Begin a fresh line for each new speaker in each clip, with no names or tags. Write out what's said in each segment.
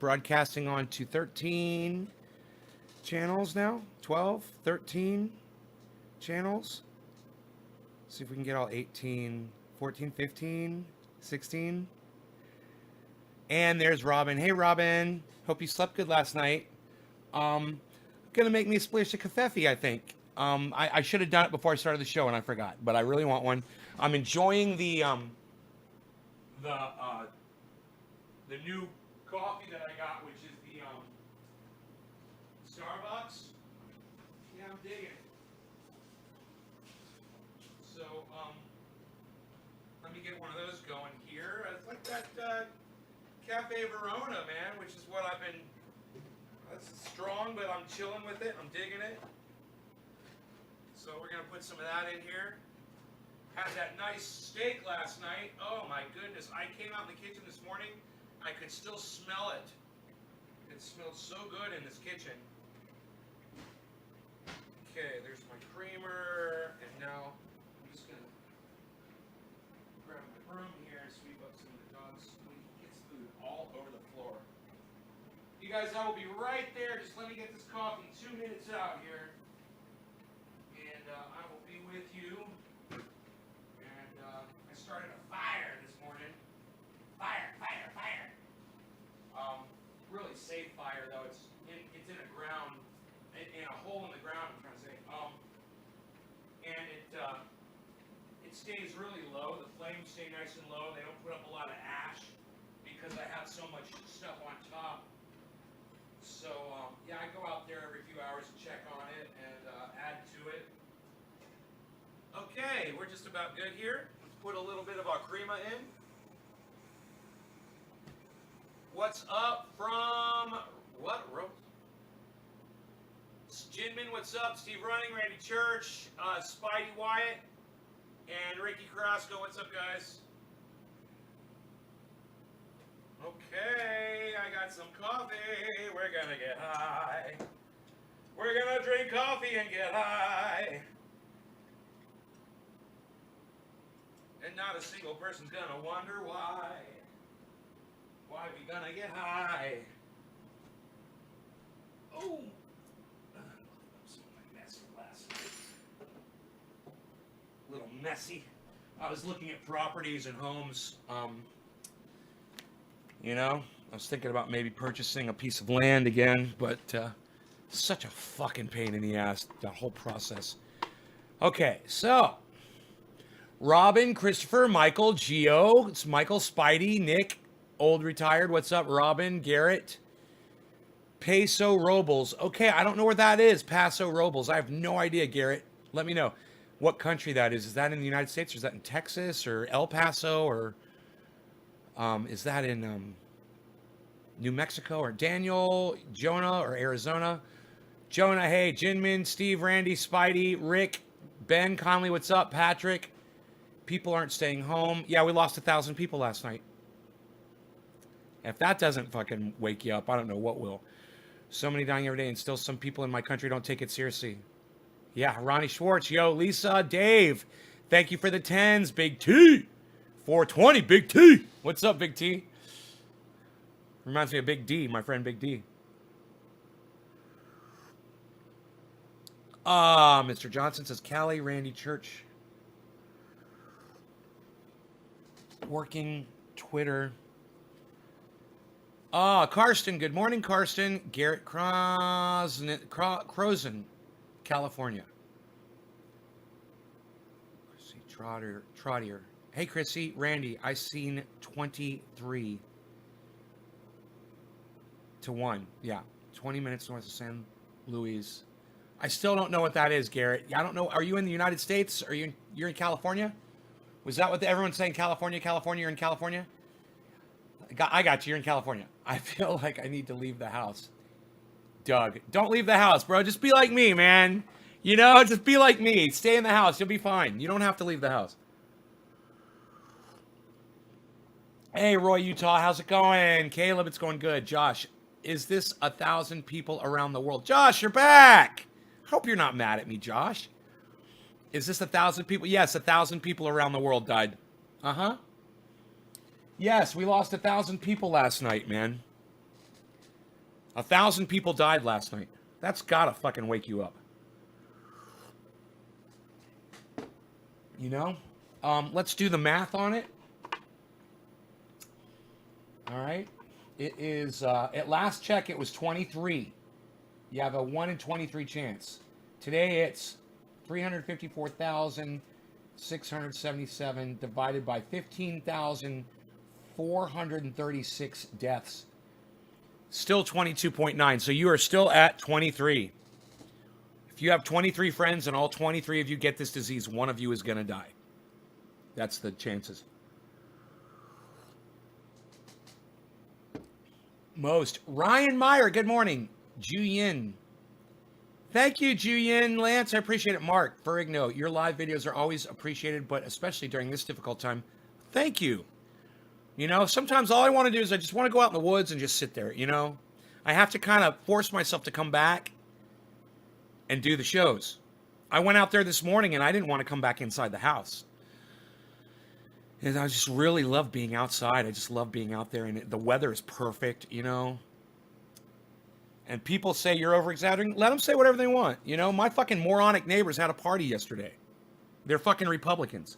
broadcasting on to 13 channels now. 12, 13 channels. See if we can get all 18, 14, 15, 16. And there's Robin. Hey, Robin. Hope you slept good last night. Gonna make me a splish of kefefe, I think. I should have done it before I started the show and I forgot, but I really want one. I'm enjoying the new coffee that I got, which is the Starbucks. Yeah, I'm digging it. So let me get one of those going here. It's like that Cafe Verona, man, which is what I've been. That's strong, but I'm chilling with it. I'm digging it. So we're gonna put some of that in here. Had that nice steak last night. Oh my goodness! I came out in the kitchen this morning. I could still smell it. It smelled so good in this kitchen. Okay, there's my creamer, and now I'm just gonna grab my broom here and sweep up some of the dog's gets food all over the floor. You guys, I will be right there. Just let me get this coffee 2 minutes out here, and I will be with you. And I started a fire this morning. Fire, fire, fire. Really safe fire though. It's in a ground, in a hole in the ground. I'm trying to say. And it stays really low. The flames stay nice and low. They don't put up a lot of ash because I have so much stuff on top. So yeah, I go out there every few hours and check on it and add to it. Okay, we're just about good here. Let's put a little bit of our crema in. What's up from what? Jinmin, what's up? Steve Running, Randy Church, Spidey Wyatt, and Ricky Carrasco. What's up, guys? Okay, I got some coffee. We're gonna get high. We're gonna drink coffee and get high. And not a single person's gonna wonder why. Why we gonna get high? Oh! Some of my mess from last night. A little messy. I was looking at properties and homes. You know, I was thinking about maybe purchasing a piece of land again, but such a fucking pain in the ass, that whole process. Okay, so Robin, Christopher, Michael, Gio, it's Michael, Spidey, Nick, old retired. What's up, Robin, Garrett, Paso Robles. Okay, I don't know where that is. Paso Robles. I have no idea, Garrett. Let me know what country that is. Is that in the United States, or is that in Texas, or El Paso, or is that in New Mexico, or Daniel, Jonah, or Arizona? Jonah, hey, Jinmin, Steve, Randy, Spidey, Rick, Ben, Conley, what's up? Patrick, people aren't staying home. Yeah, we lost 1,000 people last night. If that doesn't fucking wake you up, I don't know what will. So many dying every day, and still some people in my country don't take it seriously. Yeah, Ronnie Schwartz, yo, Lisa, Dave, thank you for the 10s, Big T. 420, Big T. What's up, Big T? Reminds me of Big D, my friend Big D. Mr. Johnson says, Callie, Randy Church. Working Twitter. Karsten, good morning, Karsten. Garrett Crozen, California. Chrissy Trottier. Hey, Chrissy, Randy, I seen 23 to 1. Yeah, 20 minutes north of San Luis. I still don't know what that is, Garrett. I don't know. Are you in the United States? You're in California? Was that what everyone's saying? California, California, you're in California? I got you. You're in California. I feel like I need to leave the house. Doug, don't leave the house, bro. Just be like me, man. You know, just be like me. Stay in the house. You'll be fine. You don't have to leave the house. Hey, Roy, Utah. How's it going? Caleb, it's going good. Josh, is this 1,000 people around the world? Josh, you're back. Hope you're not mad at me, Josh. Is this 1,000 people? Yes, 1,000 people around the world died. Uh-huh. Yes, we lost 1,000 people last night, man. 1,000 people died last night. That's gotta fucking wake you up. You know? Let's do the math on it. All right. It is, at last check, it was 23. You have a 1 in 23 chance. Today it's 354,677 divided by 15,436 deaths. Still 22.9. So you are still at 23. If you have 23 friends and all 23 of you get this disease, one of you is going to die. That's the chances. Most. Ryan Meyer, good morning. Ju Yin. Thank you, Ju Yin. Lance, I appreciate it. Mark, Ferrigno, your live videos are always appreciated, but especially during this difficult time. Thank you. You know, sometimes all I want to do is I just want to go out in the woods and just sit there, you know. I have to kind of force myself to come back and do the shows. I went out there this morning and I didn't want to come back inside the house. And I just really love being outside. I just love being out there, and the weather is perfect, you know. And people say you're over-exaggerating. Let them say whatever they want. You know, my fucking moronic neighbors had a party yesterday. They're fucking Republicans.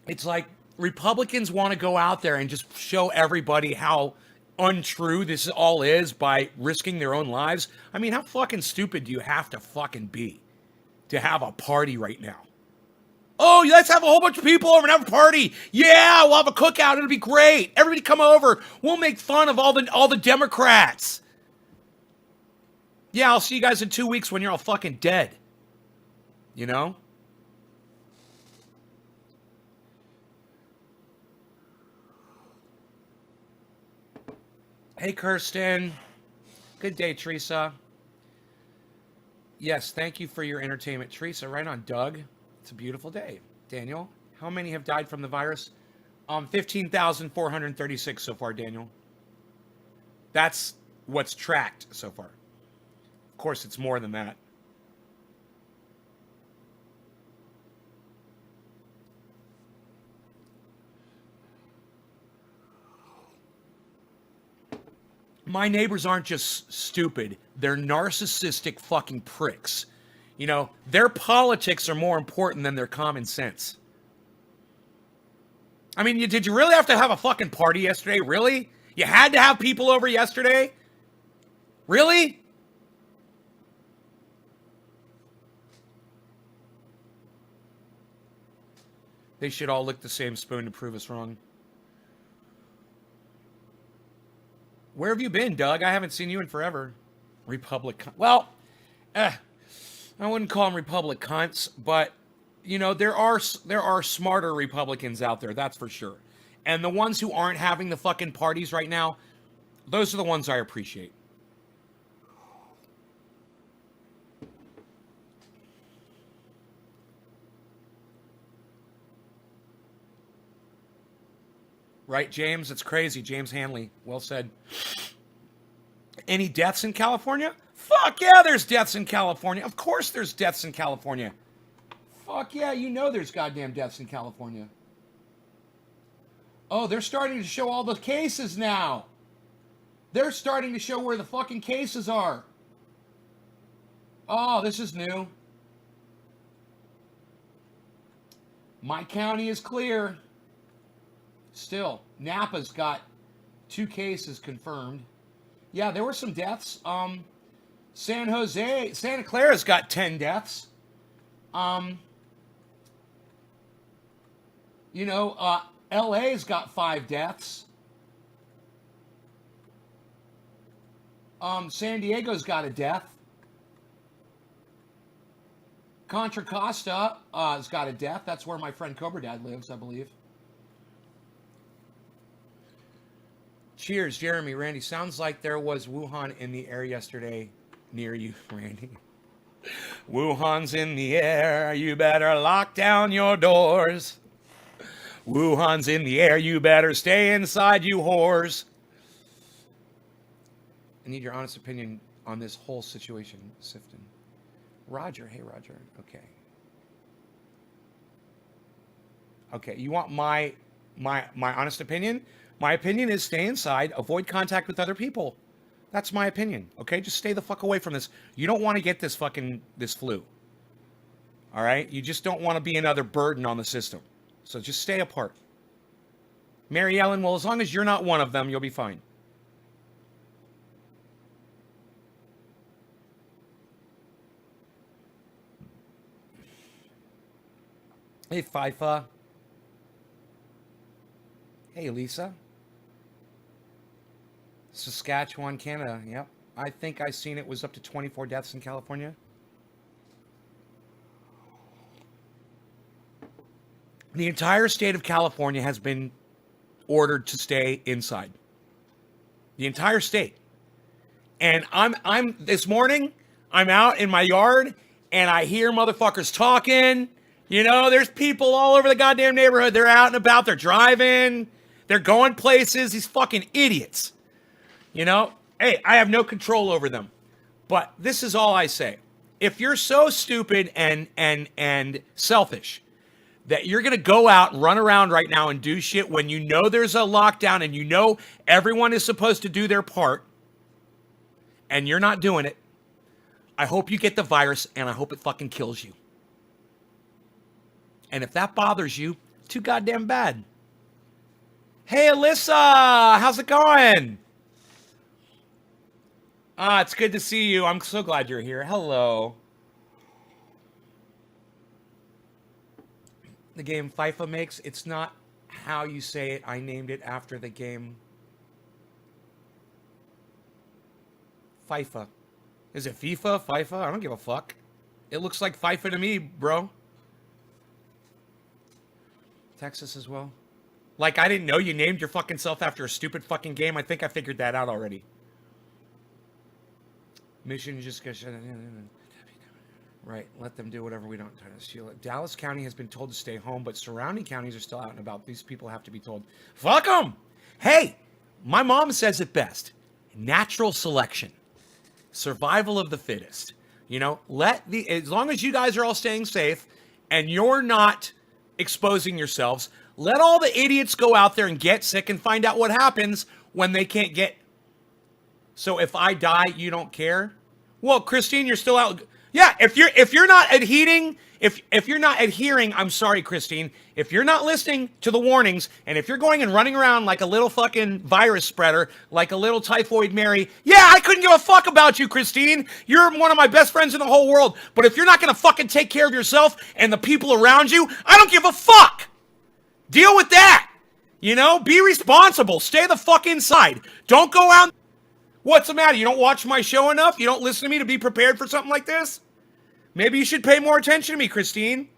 It's like Republicans want to go out there and just show everybody how untrue this all is by risking their own lives. I mean, how fucking stupid do you have to fucking be to have a party right now? Oh, let's have a whole bunch of people over and have a party. Yeah, we'll have a cookout. It'll be great. Everybody come over. We'll make fun of all the Democrats. Yeah, I'll see you guys in 2 weeks when you're all fucking dead. You know? Hey, Kirsten. Good day, Teresa. Yes, thank you for your entertainment. Teresa, right on, Doug. It's a beautiful day. Daniel, how many have died from the virus? 15,436 so far, Daniel. That's what's tracked so far. Of course, it's more than that. My neighbors aren't just stupid. They're narcissistic fucking pricks. You know, their politics are more important than their common sense. I mean, did you really have to have a fucking party yesterday? Really? You had to have people over yesterday? Really? They should all lick the same spoon to prove us wrong. Where have you been, Doug? I haven't seen you in forever. Republican. Well, I wouldn't call them Republic cunts, but, you know, there are smarter Republicans out there, that's for sure. And the ones who aren't having the fucking parties right now, those are the ones I appreciate. Right, James? It's crazy. James Hanley. Well said. Any deaths in California? Fuck yeah, there's deaths in California. Of course there's deaths in California. Fuck yeah, you know there's goddamn deaths in California. Oh, they're starting to show all the cases now. They're starting to show where the fucking cases are. Oh, this is new. My county is clear. Still, Napa's got 2 cases confirmed. Yeah, there were some deaths. Santa Clara's got 10 deaths. You know, LA's got 5 deaths. San Diego's got a death. Contra Costa has got a death. That's where my friend Cobra Dad lives, I believe. Cheers, Jeremy, Randy. Sounds like there was Wuhan in the air yesterday near you, Randy. Wuhan's in the air. You better lock down your doors. Wuhan's in the air. You better stay inside, you whores. I need your honest opinion on this whole situation, Sifton. Roger. Hey, Roger. Okay. Okay, you want my My honest opinion, my opinion is stay inside, avoid contact with other people. That's my opinion. Okay, just stay the fuck away from this. You don't want to get this flu. All right, you just don't want to be another burden on the system. So just stay apart. Mary Ellen, well, as long as you're not one of them, you'll be fine. Hey, FIFA. Hey, Lisa. Saskatchewan, Canada. Yep. I think I seen it was up to 24 deaths in California. The entire state of California has been ordered to stay inside. The entire state. And I'm this morning, I'm out in my yard and I hear motherfuckers talking. You know, there's people all over the goddamn neighborhood. They're out and about, they're driving, they're going places, these fucking idiots. You know, hey, I have no control over them. But this is all I say. If you're so stupid and selfish that you're going to go out and run around right now and do shit when you know there's a lockdown and you know everyone is supposed to do their part and you're not doing it, I hope you get the virus and I hope it fucking kills you. And if that bothers you, too goddamn bad. Hey, Alyssa, how's it going? It's good to see you. I'm so glad you're here. Hello. The game FIFA makes, it's not how you say it. I named it after the game. FIFA. Is it FIFA? FIFA? I don't give a fuck. It looks like FIFA to me, bro. Texas as well. Like, I didn't know you named your fucking self after a stupid fucking game. I think I figured that out already. Mission just... Right, let them do whatever we don't try to steal it. Dallas County has been told to stay home, but surrounding counties are still out and about. These people have to be told, fuck them! Hey, my mom says it best. Natural selection. Survival of the fittest. You know, as long as you guys are all staying safe and you're not exposing yourselves, let all the idiots go out there and get sick and find out what happens when they can't get. So if I die, you don't care? Well, Christine, you're still out. Yeah, if you're not adhering, if you're not adhering, I'm sorry, Christine. If you're not listening to the warnings, and if you're going and running around like a little fucking virus spreader, like a little typhoid Mary, yeah, I couldn't give a fuck about you, Christine. You're one of my best friends in the whole world. But if you're not gonna fucking take care of yourself and the people around you, I don't give a fuck. Deal with that. You know, be responsible. Stay the fuck inside. Don't go out. What's the matter? You don't watch my show enough? You don't listen to me to be prepared for something like this? Maybe you should pay more attention to me, Christine.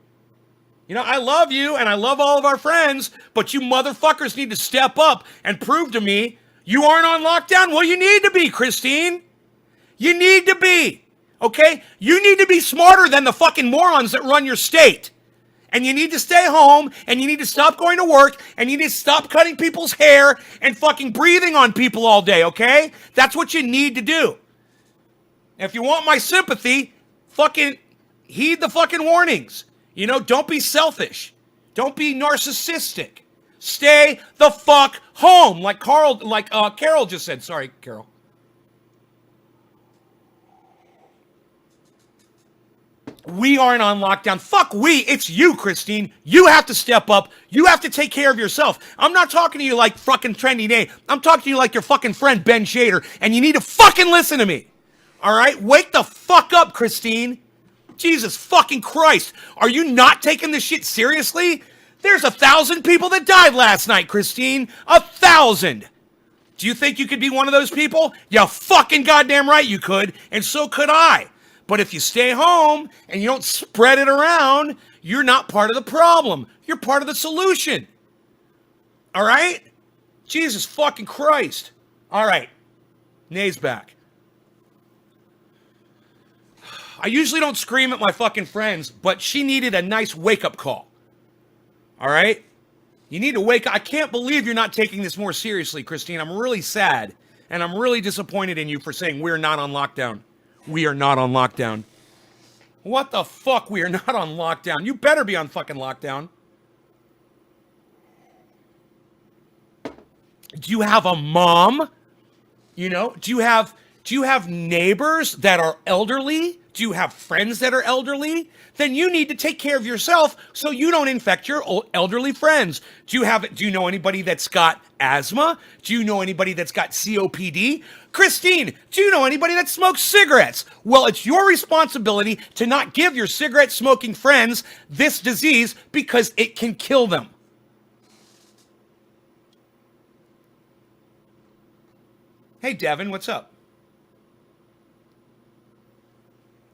You know, I love you and I love all of our friends, but you motherfuckers need to step up and prove to me you aren't on lockdown. Well, you need to be, Christine. You need to be, okay? You need to be smarter than the fucking morons that run your state. And you need to stay home, and you need to stop going to work, and you need to stop cutting people's hair and fucking breathing on people all day, okay? That's what you need to do. If you want my sympathy, fucking heed the fucking warnings. You know, don't be selfish. Don't be narcissistic. Stay the fuck home, like Carol just said. Sorry, Carol. We aren't on lockdown. Fuck we. It's you, Christine. You have to step up. You have to take care of yourself. I'm not talking to you like fucking Trendy Nate. I'm talking to you like your fucking friend Ben Shader, and you need to fucking listen to me. All right? Wake the fuck up, Christine. Jesus fucking Christ. Are you not taking this shit seriously? There's 1,000 people that died last night, Christine. 1,000. Do you think you could be one of those people? You fucking goddamn right you could, and so could I. But if you stay home and you don't spread it around, you're not part of the problem. You're part of the solution. All right? Jesus fucking Christ. All right. Nay's back. I usually don't scream at my fucking friends, but she needed a nice wake-up call. All right? You need to wake up. I can't believe you're not taking this more seriously, Christine. I'm really sad, and I'm really disappointed in you for saying we're not on lockdown. We are not on lockdown. What the fuck? We are not on lockdown. You better be on fucking lockdown. Do you have a mom? You know, do you have neighbors that are elderly? Do you have friends that are elderly? Then you need to take care of yourself so you don't infect your elderly friends. Do you know anybody that's got asthma? Do you know anybody that's got COPD? Christine, do you know anybody that smokes cigarettes? Well, it's your responsibility to not give your cigarette smoking friends this disease because it can kill them. Hey, Devin, what's up?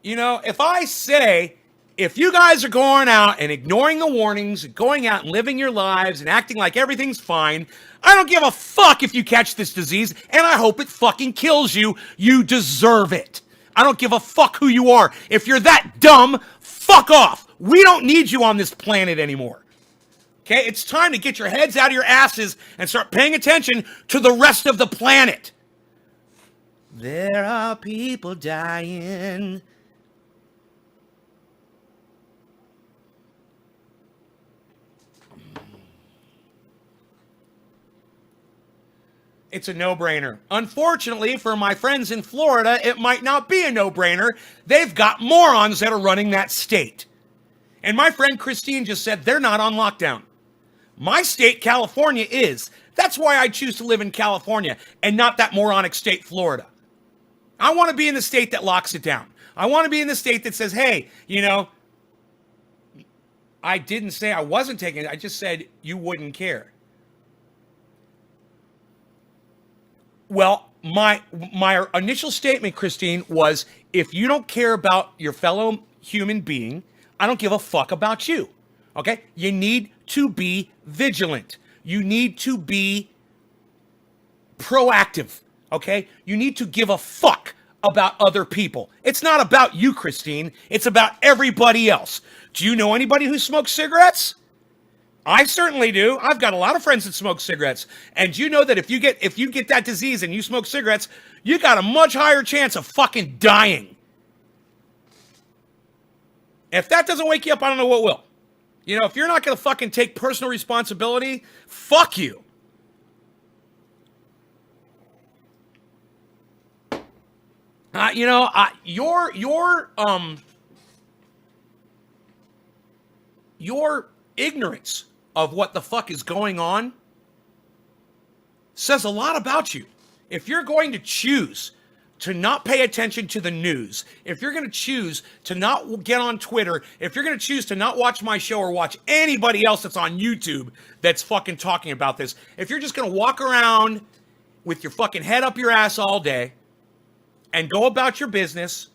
You know, if you guys are going out and ignoring the warnings, going out and living your lives and acting like everything's fine, I don't give a fuck if you catch this disease, and I hope it fucking kills you. You deserve it. I don't give a fuck who you are. If you're that dumb, fuck off. We don't need you on this planet anymore. Okay? It's time to get your heads out of your asses and start paying attention to the rest of the planet. There are people dying. It's a no-brainer. Unfortunately, for my friends in Florida, it might not be a no-brainer. They've got morons that are running that state. And my friend Christine just said they're not on lockdown. My state, California, is. That's why I choose to live in California and not that moronic state, Florida. I want to be in the state that locks it down. I want to be in the state that says, hey, you know, I didn't say I wasn't taking it. I just said you wouldn't care. Well, my initial statement, Christine, was if you don't care about your fellow human being, I don't give a fuck about you. Okay? You need to be vigilant. You need to be proactive. Okay? You need to give a fuck about other people. It's not about you, Christine. It's about everybody else. Do you know anybody who smokes cigarettes? I certainly do. I've got a lot of friends that smoke cigarettes. And you know that if you get that disease and you smoke cigarettes, you got a much higher chance of fucking dying. If that doesn't wake you up, I don't know what will. You know, if you're not going to fucking take personal responsibility, fuck you. Your ignorance of what the fuck is going on says a lot about you. If you're going to choose to not pay attention to the news, if you're going to choose to not get on Twitter, if you're going to choose to not watch my show or watch anybody else that's on YouTube that's fucking talking about this, if you're just going to walk around with your fucking head up your ass all day and go about your business,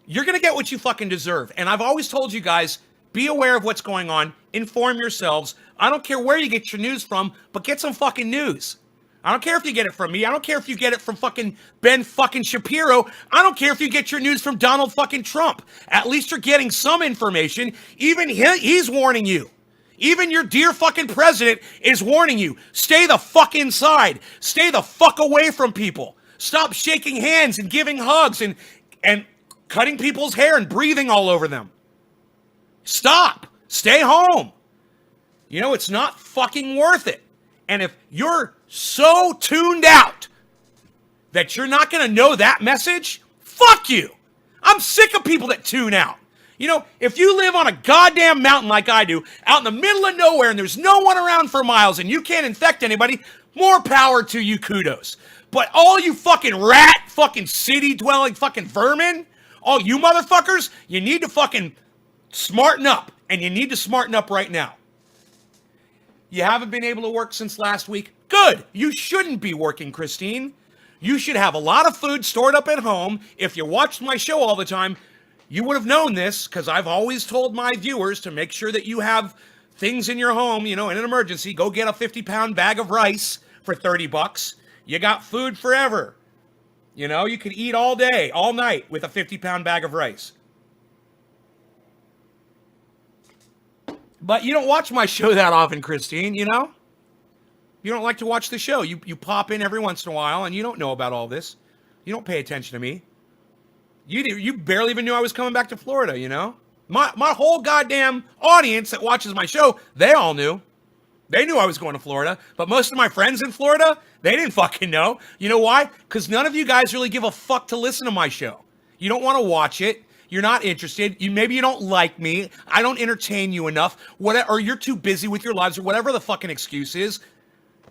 you're going to get what you fucking deserve. And I've always told you guys, be aware of what's going on. Inform yourselves. I don't care where you get your news from, but get some fucking news. I don't care if you get it from me. I don't care if you get it from fucking Ben fucking Shapiro. I don't care if you get your news from Donald fucking Trump. At least you're getting some information. Even he's warning you. Even your dear fucking president is warning you. Stay the fuck inside. Stay the fuck away from people. Stop shaking hands and giving hugs and cutting people's hair and breathing all over them. Stop. Stay home. You know, it's not fucking worth it. And if you're so tuned out that you're not going to know that message, fuck you. I'm sick of people that tune out. You know, if you live on a goddamn mountain like I do, out in the middle of nowhere, and there's no one around for miles, and you can't infect anybody, more power to you, kudos. But all you fucking fucking city-dwelling fucking vermin, all you motherfuckers, you need to fucking smarten up, and you need to smarten up right now. You haven't been able to work since last week? Good. You shouldn't be working, Christine. You should have a lot of food stored up at home. If you watched my show all the time, you would have known this, because I've always told my viewers to make sure that you have things in your home, you know, in an emergency. Go get a 50-pound bag of rice for $30. You got food forever. You know, you can eat all day, all night with a 50-pound bag of rice. But you don't watch my show that often, Christine, you know? You don't like to watch the show. You pop in every once in a while, and you don't know about all this. You don't pay attention to me. You barely even knew I was coming back to Florida, you know? My whole goddamn audience that watches my show, they all knew. They knew I was going to Florida, but most of my friends in Florida, they didn't fucking know. You know why? Because none of you guys really give a fuck to listen to my show. You don't want to watch it. You're not interested. Maybe you don't like me. I don't entertain you enough. Whatever, or you're too busy with your lives, or whatever the fucking excuse is.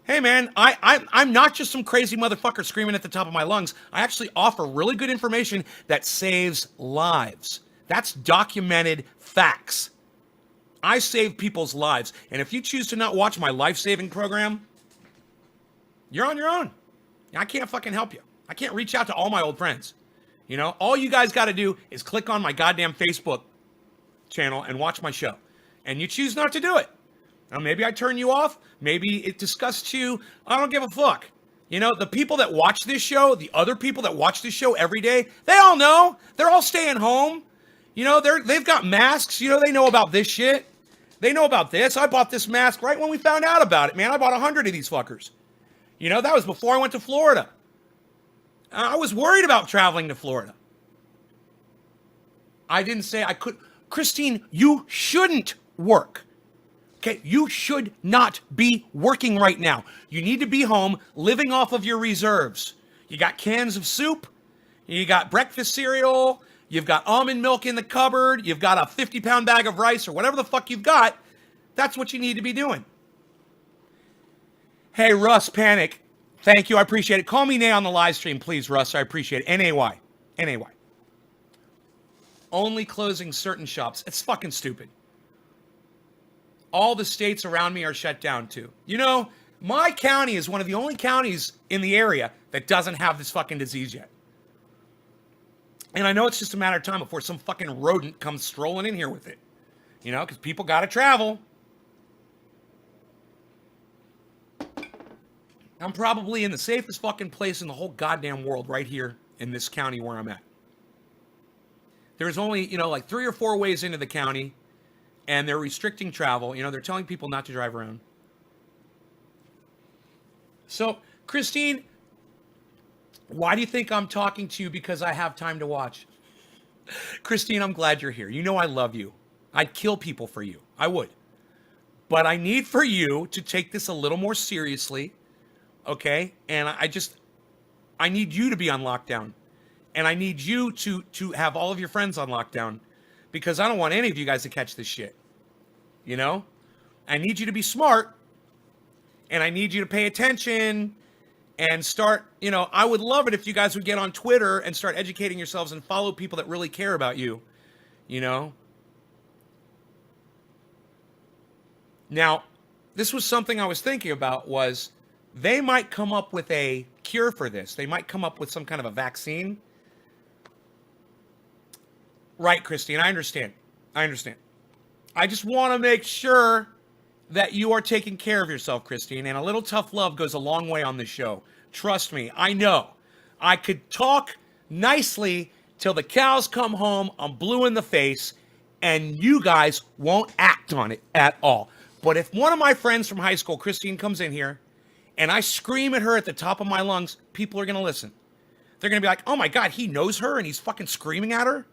Hey man, I'm not just some crazy motherfucker screaming at the top of my lungs. I actually offer really good information that saves lives. That's documented facts. I save people's lives. And if you choose to not watch my life-saving program, you're on your own. I can't fucking help you. I can't reach out to all my old friends. You know, all you guys got to do is click on my goddamn Facebook channel and watch my show. And you choose not to do it. Now, maybe I turn you off. Maybe it disgusts you. I don't give a fuck. You know, the people that watch this show, the other people that watch this show every day, they all know. They're all staying home. You know, they've got masks. You know, they know about this shit. They know about this. I bought this mask right when we found out about it, man. I bought 100 of these fuckers. You know, that was before I went to Florida. I was worried about traveling to Florida. I didn't say I could. Christine, you shouldn't work. Okay, you should not be working right now. You need to be home living off of your reserves. You got cans of soup. You got breakfast cereal. You've got almond milk in the cupboard. You've got a 50-pound bag of rice or whatever the fuck you've got. That's what you need to be doing. Hey, Russ Panic. Thank you. I appreciate it. Call me Nay on the live stream, please, Russ. I appreciate it. N-A-Y. N-A-Y. Only closing certain shops. It's fucking stupid. All the states around me are shut down too. You know, my county is one of the only counties in the area that doesn't have this fucking disease yet. And I know it's just a matter of time before some fucking rodent comes strolling in here with it. You know, because people got to travel. I'm probably in the safest fucking place in the whole goddamn world right here in this county where I'm at. There's only, you know, like 3 or 4 ways into the county. And they're restricting travel. You know, they're telling people not to drive around. So, Christine, why do you think I'm talking to you? Because I have time to watch. Christine, I'm glad you're here. You know I love you. I'd kill people for you. I would. But I need for you to take this a little more seriously. Okay? And I need you to be on lockdown. And I need you to have all of your friends on lockdown. Because I don't want any of you guys to catch this shit. You know? I need you to be smart. And I need you to pay attention. And start, you know, I would love it if you guys would get on Twitter and start educating yourselves and follow people that really care about you. You know? Now, this was something I was thinking about was they might come up with a cure for this. They might come up with some kind of a vaccine. Right, Christine, I understand. I just want to make sure that you are taking care of yourself, Christine, and a little tough love goes a long way on this show. Trust me, I know. I could talk nicely till the cows come home, I'm blue in the face, and you guys won't act on it at all. But if one of my friends from high school, Christine, comes in here, and I scream at her at the top of my lungs, people are going to listen. They're going to be like, oh my God, he knows her, and he's fucking screaming at her?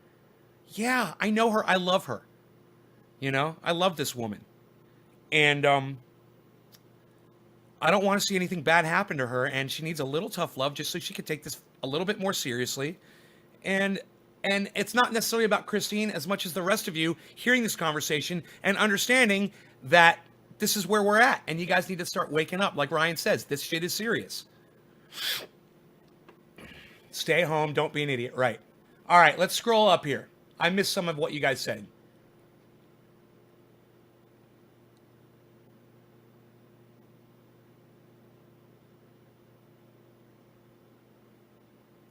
Yeah, I know her. I love her. You know, I love this woman. And I don't want to see anything bad happen to her. And she needs a little tough love just so she can take this a little bit more seriously. And it's not necessarily about Christine as much as the rest of you hearing this conversation and understanding that this is where we're at. And you guys need to start waking up. Like Ryan says, this shit is serious. Stay home. Don't be an idiot. Right. All right, let's scroll up here. I missed some of what you guys said.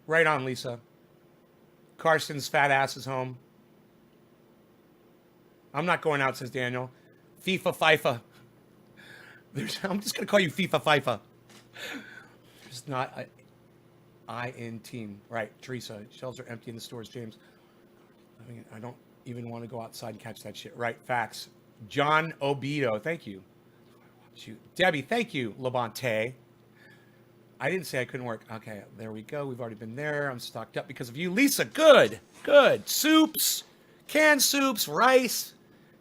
Right on, Lisa. Carson's fat ass is home. I'm not going out, says Daniel. FIFA FIFA. I'm just going to call you FIFA FIFA. There's not I in team. Right, Teresa. Shelves are empty in the stores, James. I don't even want to go outside and catch that shit. Right, facts. John Obido, thank you. Debbie, thank you, Labonte. I didn't say I couldn't work. Okay, there we go. We've already been there. I'm stocked up because of you. Lisa, good. Soups, canned soups, rice.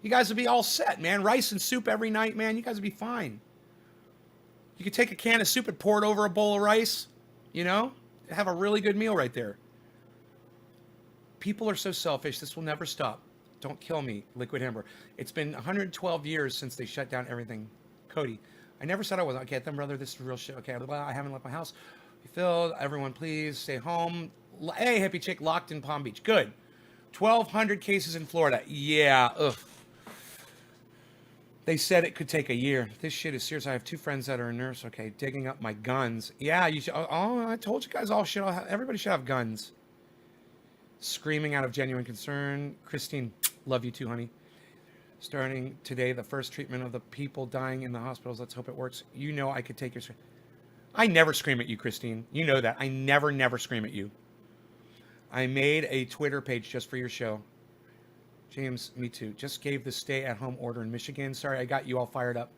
You guys would be all set, man. Rice and soup every night, man. You guys would be fine. You could take a can of soup and pour it over a bowl of rice, you know? Have a really good meal right there. People are so selfish. This will never stop. Don't kill me, Liquid Hammer. It's been 112 years since they shut down everything. Cody, I never said I wasn't. Okay, then, brother, this is real shit. Okay, I haven't left my house. Filled. Everyone, please stay home. Hey, hippie chick, locked in Palm Beach. Good. 1,200 cases in Florida. Yeah. Ugh. They said it could take a year. This shit is serious. I have 2 friends that are a nurse. Okay, digging up my guns. Yeah, you should. Oh, I told you guys all should. Everybody should have guns. Screaming out of genuine concern. Christine, love you too, honey. Starting today, the first treatment of the people dying in the hospitals. Let's hope it works. You know I could take your... I never scream at you, Christine. You know that. I never scream at you. I made a Twitter page just for your show. James, me too. Just gave the stay-at-home order in Michigan. Sorry, I got you all fired up.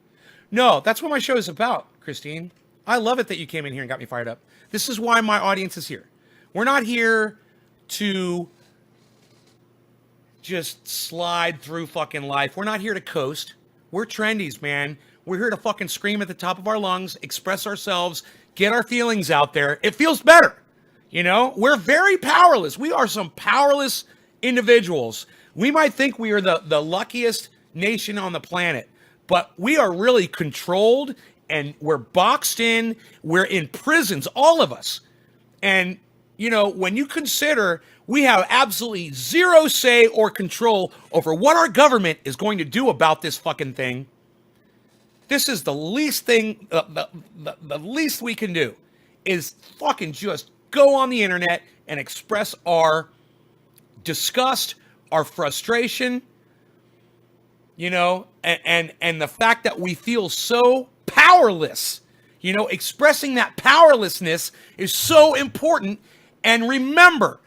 No, that's what my show is about, Christine. I love it that you came in here and got me fired up. This is why my audience is here. We're not here to just slide through fucking life. We're not here to coast. We're trendies, man. We're here to fucking scream at the top of our lungs, express ourselves, get our feelings out there. It feels better. You know, we're very powerless. We are some powerless individuals. We might think we are the luckiest nation on the planet, but we are really controlled and we're boxed in. We're in prisons, all of us. And, you know, when you consider we have absolutely zero say or control over what our government is going to do about this fucking thing, this is the least thing, the least we can do is fucking just go on the internet and express our disgust, our frustration, you know, and the fact that we feel so powerless. You know, expressing that powerlessness is so important. And remember,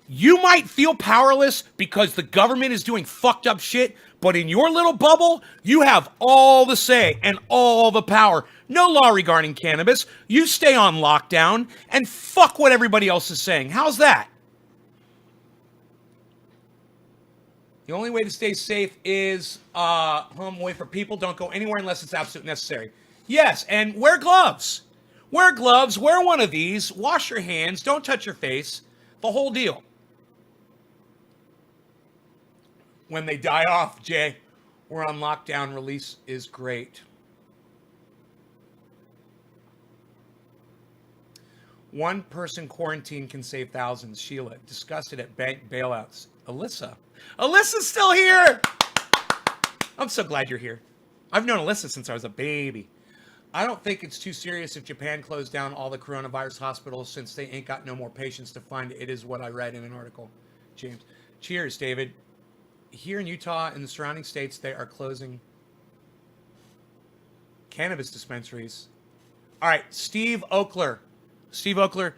you might feel powerless because the government is doing fucked up shit, but in your little bubble, you have all the say and all the power. No law regarding cannabis. You stay on lockdown and fuck what everybody else is saying. How's that? The only way to stay safe is home away from people. Don't go anywhere unless it's absolutely necessary. Yes, and wear gloves. Wear gloves. Wear one of these. Wash your hands. Don't touch your face. The whole deal. When they die off, Jay, we're on lockdown. Release is great. One person quarantine can save thousands. Sheila, disgusted at bank bailouts. Alyssa's still here. I'm so glad you're here. I've known Alyssa since I was a baby. I don't think it's too serious if Japan closed down all the coronavirus hospitals since they ain't got no more patients to find. It is what I read in an article. James. Cheers, David. Here in Utah and the surrounding states, they are closing cannabis dispensaries. All right, Steve Oakler. Steve Oakler,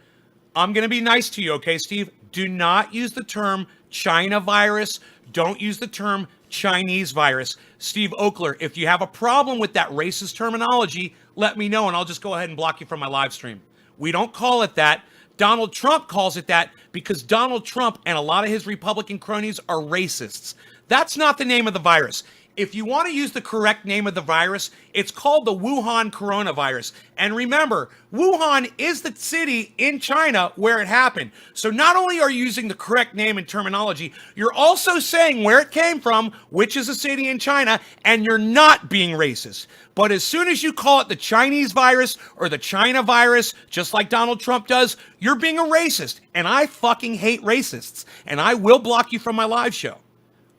I'm going to be nice to you, okay, Steve? Do not use the term China virus. Don't use the term Chinese virus. Steve Oakler, if you have a problem with that racist terminology, let me know and I'll just go ahead and block you from my live stream. We don't call it that. Donald Trump calls it that because Donald Trump and a lot of his Republican cronies are racists. That's not the name of the virus. If you want to use the correct name of the virus, it's called the Wuhan coronavirus. And remember, Wuhan is the city in China where it happened. So not only are you using the correct name and terminology, you're also saying where it came from, which is a city in China, and you're not being racist. But as soon as you call it the Chinese virus or the China virus, just like Donald Trump does, you're being a racist. And I fucking hate racists. And I will block you from my live show.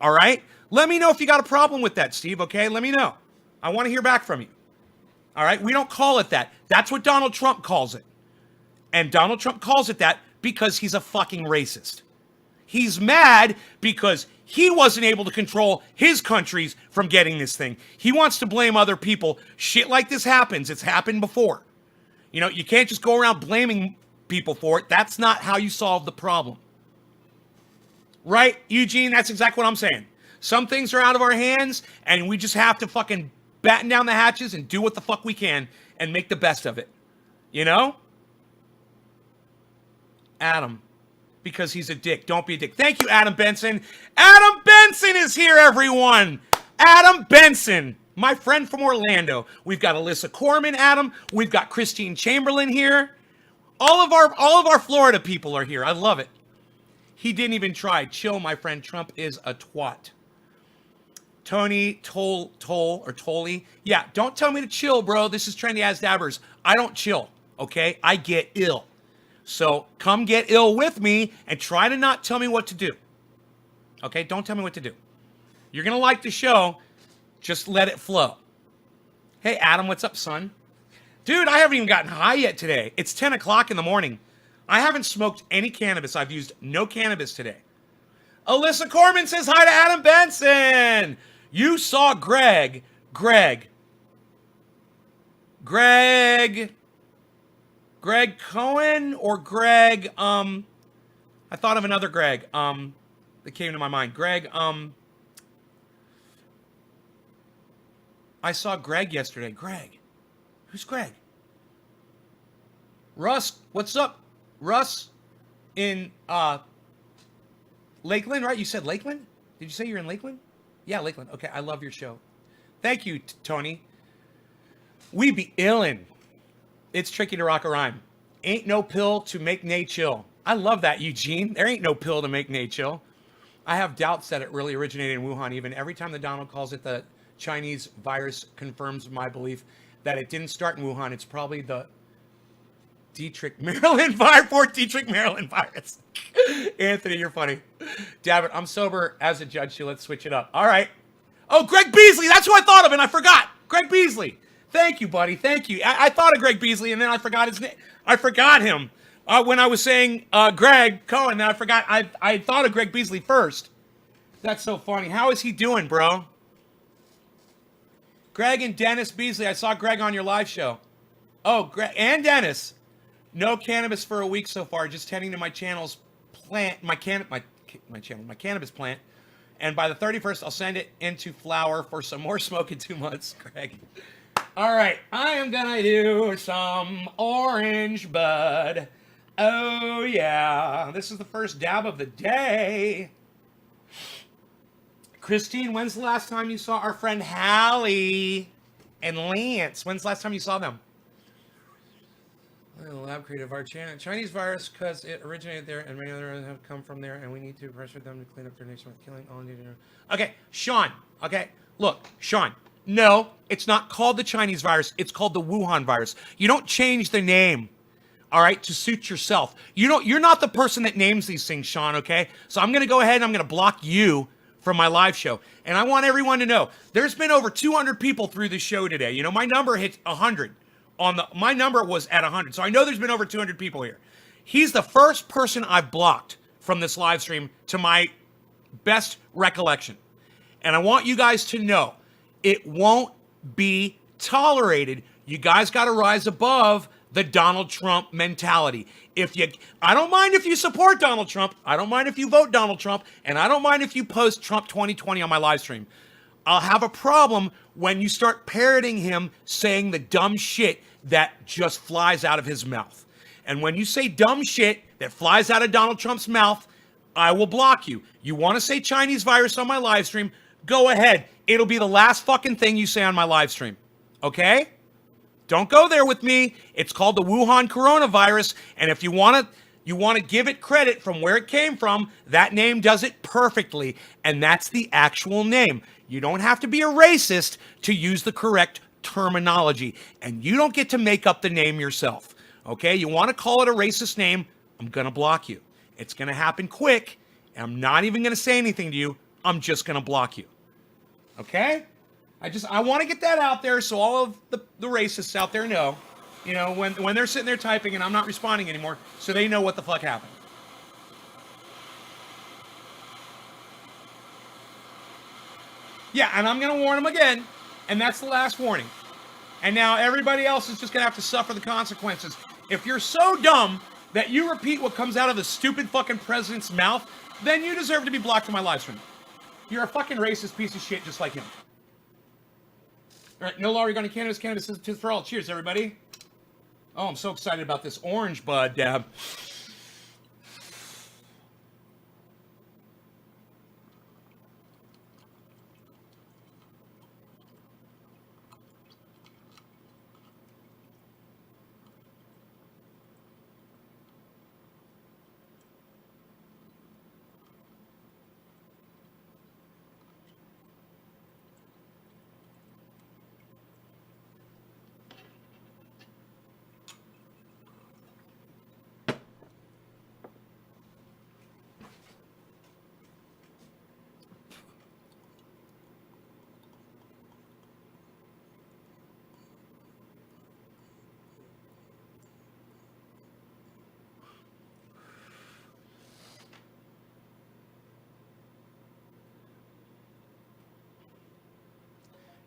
All right? Let me know if you got a problem with that, Steve, okay? Let me know. I want to hear back from you. All right? We don't call it that. That's what Donald Trump calls it. And Donald Trump calls it that because he's a fucking racist. He's mad because he wasn't able to control his countries from getting this thing. He wants to blame other people. Shit like this happens. It's happened before. You know, you can't just go around blaming people for it. That's not how you solve the problem. Right, Eugene? That's exactly what I'm saying. Some things are out of our hands, and we just have to fucking batten down the hatches and do what the fuck we can and make the best of it. You know? Adam. Because he's a dick. Don't be a dick. Thank you, Adam Benson. Adam Benson is here, everyone. Adam Benson, my friend from Orlando. We've got Alyssa Corman, Adam. We've got Christine Chamberlain here. All of our Florida people are here. I love it. He didn't even try. Chill, my friend. Trump is a twat. Tony Tolly. Yeah, don't tell me to chill, bro. This is Trendy As Dabbers. I don't chill, okay? I get ill. So come get ill with me and try to not tell me what to do. Okay? Don't tell me what to do. You're going to like the show. Just let it flow. Hey, Adam, what's up, son? Dude, I haven't even gotten high yet today. It's 10 o'clock in the morning. I haven't smoked any cannabis. I've used no cannabis today. Alyssa Corman says hi to Adam Benson. You saw Greg Cohen or Greg, I thought of another Greg, that came to my mind. I saw Greg yesterday. Greg. Who's Greg? Russ, what's up? Russ in, Lakeland, right? You said Lakeland? Did you say you're in Lakeland? Yeah, Lakeland. Okay, I love your show. Thank you, Tony. We be illin'. It's tricky to rock a rhyme. Ain't no pill to make Nate chill. I love that, Eugene. There ain't no pill to make Nate chill. I have doubts that it really originated in Wuhan. Even every time the Donald calls it the Chinese virus confirms my belief that it didn't start in Wuhan. It's probably the Dietrich, Maryland virus. Fort Dietrich, Maryland virus. Anthony, you're funny. David, I'm sober as a judge, so let's switch it up. All right. Oh, Greg Beasley. That's who I thought of, and I forgot. Greg Beasley. Thank you, buddy. Thank you. I thought of Greg Beasley, and then I forgot his name. I forgot him when I was saying Greg Cohen. Then I forgot. I thought of Greg Beasley first. That's so funny. How is he doing, bro? Greg and Dennis Beasley. I saw Greg on your live show. Oh, Greg and Dennis. No cannabis for a week so far. Just tending to my channel's plant, my cannabis plant. And by the 31st, I'll send it into flower for some more smoke in 2 months, Greg. All right, I am gonna do some orange bud. Oh yeah, this is the first dab of the day. Christine, when's the last time you saw our friend Hallie and Lance? When's the last time you saw them? The lab created our channel. Chinese virus because it originated there and many others have come from there and we need to pressure them to clean up their nation with killing all indigenous. Okay, Sean. Okay, look, Sean. No, it's not called the Chinese virus. It's called the Wuhan virus. You don't change the name, all right, to suit yourself. You're not the person that names these things, Sean, okay? So I'm going to go ahead and I'm going to block you from my live show. And I want everyone to know, there's been over 200 people through the show today. You know, my number hit 100. My number was at 100. So I know there's been over 200 people here. He's the first person I've blocked from this live stream to my best recollection. And I want you guys to know, it won't be tolerated. You guys got to rise above the Donald Trump mentality. I don't mind if you support Donald Trump. I don't mind if you vote Donald Trump. And I don't mind if you post Trump 2020 on my live stream. I'll have a problem when you start parroting him saying the dumb shit that just flies out of his mouth. And when you say dumb shit that flies out of Donald Trump's mouth, I will block you. You want to say Chinese virus on my live stream? Go ahead. It'll be the last fucking thing you say on my live stream. Okay? Don't go there with me. It's called the Wuhan coronavirus. And if you want to give it credit from where it came from, that name does it perfectly. And that's the actual name. You don't have to be a racist to use the correct terminology. And you don't get to make up the name yourself. Okay? You want to call it a racist name, I'm going to block you. It's going to happen quick. And I'm not even going to say anything to you. I'm just going to block you. Okay? I want to get that out there so all of the racists out there know, you know, when they're sitting there typing and I'm not responding anymore, so they know what the fuck happened. Yeah, and I'm going to warn them again, and that's the last warning. And now everybody else is just going to have to suffer the consequences. If you're so dumb that you repeat what comes out of the stupid fucking president's mouth, then you deserve to be blocked from my live stream. You're a fucking racist piece of shit just like him. All right, no law regarding cannabis. Cannabis is for all. Cheers, everybody. Oh, I'm so excited about this orange bud dab.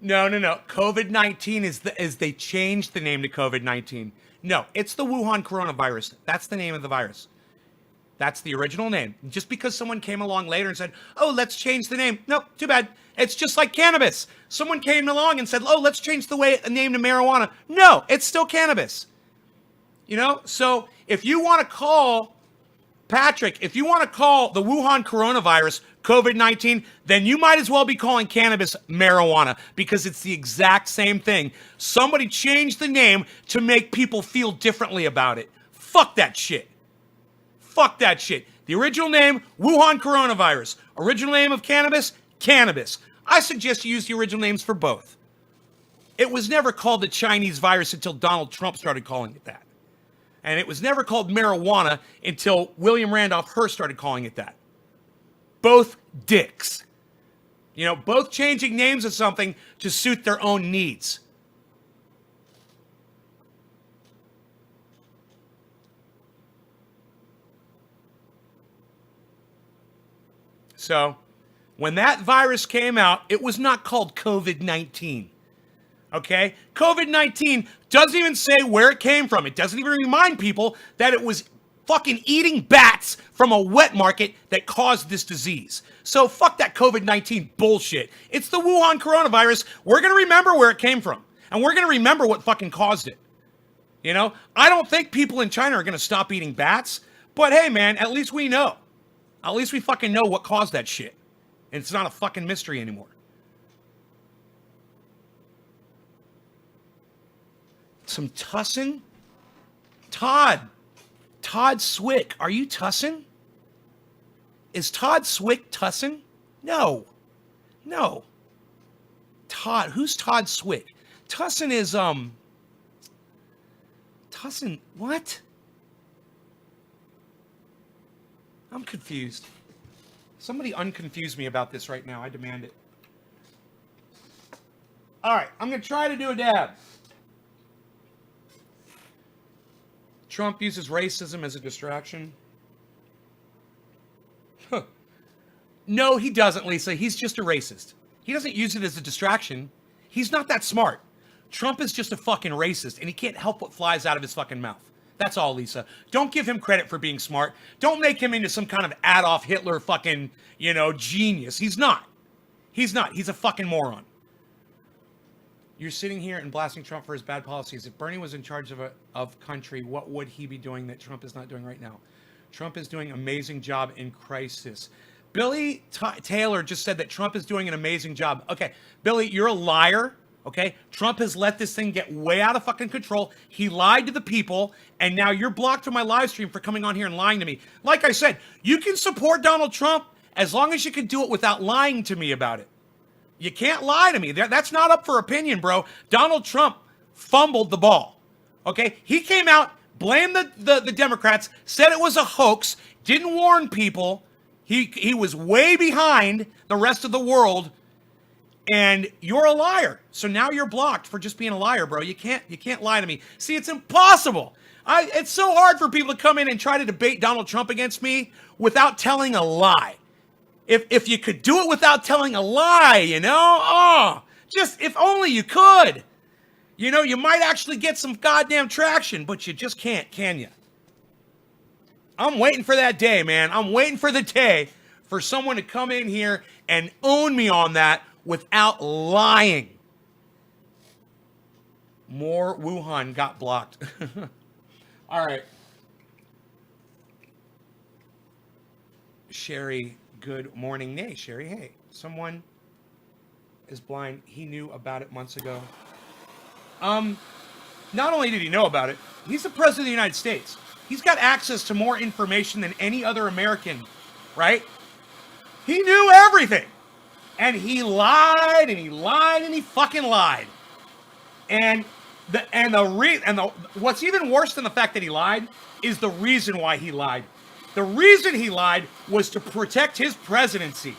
No, no, no. COVID-19 is they changed the name to COVID-19. No, it's the Wuhan coronavirus. That's the name of the virus. That's the original name. Just because someone came along later and said, "Oh, let's change the name." Nope, too bad. It's just like cannabis. Someone came along and said, "Oh, let's change the name to marijuana." No, it's still cannabis. You know? So, if you want to call Patrick, if you want to call the Wuhan coronavirus COVID-19, then you might as well be calling cannabis marijuana because it's the exact same thing. Somebody changed the name to make people feel differently about it. Fuck that shit. Fuck that shit. The original name, Wuhan coronavirus. Original name of cannabis, cannabis. I suggest you use the original names for both. It was never called the Chinese virus until Donald Trump started calling it that. And it was never called marijuana until William Randolph Hearst started calling it that. Both dicks. You know, both changing names of something to suit their own needs. So, when that virus came out, it was not called COVID-19. Okay? COVID-19 doesn't even say where it came from. It doesn't even remind people that it was fucking eating bats from a wet market that caused this disease. So fuck that COVID-19 bullshit. It's the Wuhan coronavirus. We're going to remember where it came from. And we're going to remember what fucking caused it. You know? I don't think people in China are going to stop eating bats. But hey, man, at least we know. At least we fucking know what caused that shit. And it's not a fucking mystery anymore. Some Tussin? Todd Swick. Are you Tussin? Is Todd Swick Tussin? No. No. Todd. Who's Todd Swick? Tussin is, Tussin, what? I'm confused. Somebody unconfuse me about this right now. I demand it. All right, I'm going to try to do a dab. Trump uses racism as a distraction. Huh. No, he doesn't, Lisa. He's just a racist. He doesn't use it as a distraction. He's not that smart. Trump is just a fucking racist, and he can't help what flies out of his fucking mouth. That's all, Lisa. Don't give him credit for being smart. Don't make him into some kind of Adolf Hitler fucking, genius. He's not. He's not. He's a fucking moron. You're sitting here and blasting Trump for his bad policies. If Bernie was in charge of country, what would he be doing that Trump is not doing right now? Trump is doing an amazing job in crisis. Billy Taylor just said that Trump is doing an amazing job. Okay, Billy, you're a liar. Okay, Trump has let this thing get way out of fucking control. He lied to the people, and now you're blocked from my live stream for coming on here and lying to me. Like I said, you can support Donald Trump as long as you can do it without lying to me about it. You can't lie to me. That's not up for opinion, bro. Donald Trump fumbled the ball. Okay, he came out, blamed the Democrats, said it was a hoax, didn't warn people. He was way behind the rest of the world. And you're a liar. So now you're blocked for just being a liar, bro. You can't lie to me. See, it's impossible. It's so hard for people to come in and try to debate Donald Trump against me without telling a lie. If you could do it without telling a lie, just if only you could. You might actually get some goddamn traction, but you just can't, can you? I'm waiting for that day, man. I'm waiting for the day for someone to come in here and own me on that without lying. More Wuhan got blocked. All right. Sherry, good morning. Nay, Sherry, hey. Someone is blind. He knew about it months ago. Not only did he know about it, he's the president of the United States. He's got access to more information than any other American, right? He knew everything. And he lied, and he lied, and he fucking lied. And what's even worse than the fact that he lied is the reason why he lied. The reason he lied was to protect his presidency.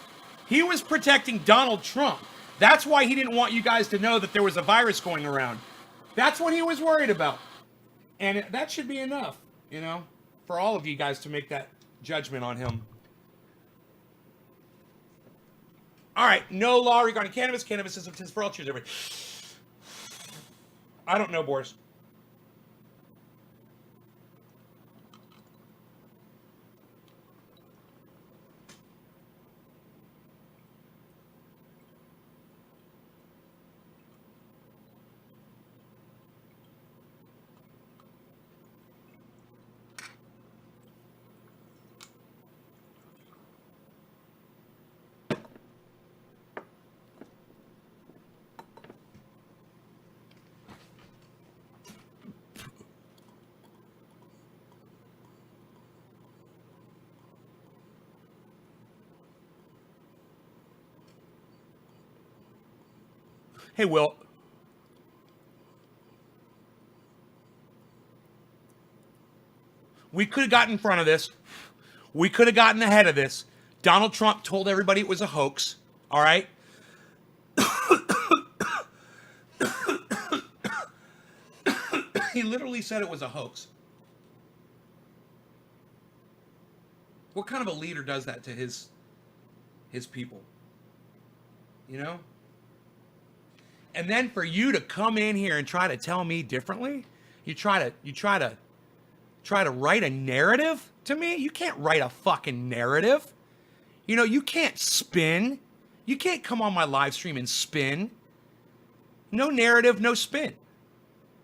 He was protecting Donald Trump. That's why he didn't want you guys to know that there was a virus going around. That's what he was worried about. And that should be enough, for all of you guys to make that judgment on him. All right, no law regarding cannabis. Cannabis is for all. Cheers, everybody. I don't know, Boris. Hey, Will. We could have gotten in front of this. We could have gotten ahead of this. Donald Trump told everybody it was a hoax. All right? He literally said it was a hoax. What kind of a leader does that to his people? You know? And then for you to come in here and try to tell me differently, you try to write a narrative to me? You can't write a fucking narrative. You know, you can't spin. You can't come on my live stream and spin. No narrative, no spin.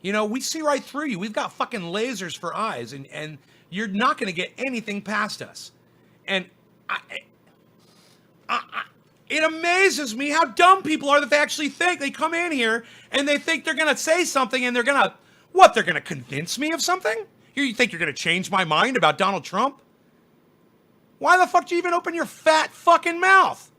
You know, we see right through you. We've got fucking lasers for eyes, and you're not going to get anything past us. And it amazes me how dumb people are that they actually think. They come in here and they think they're going to say something and they're going to, what, they're going to convince me of something? You think you're going to change my mind about Donald Trump? Why the fuck do you even open your fat fucking mouth?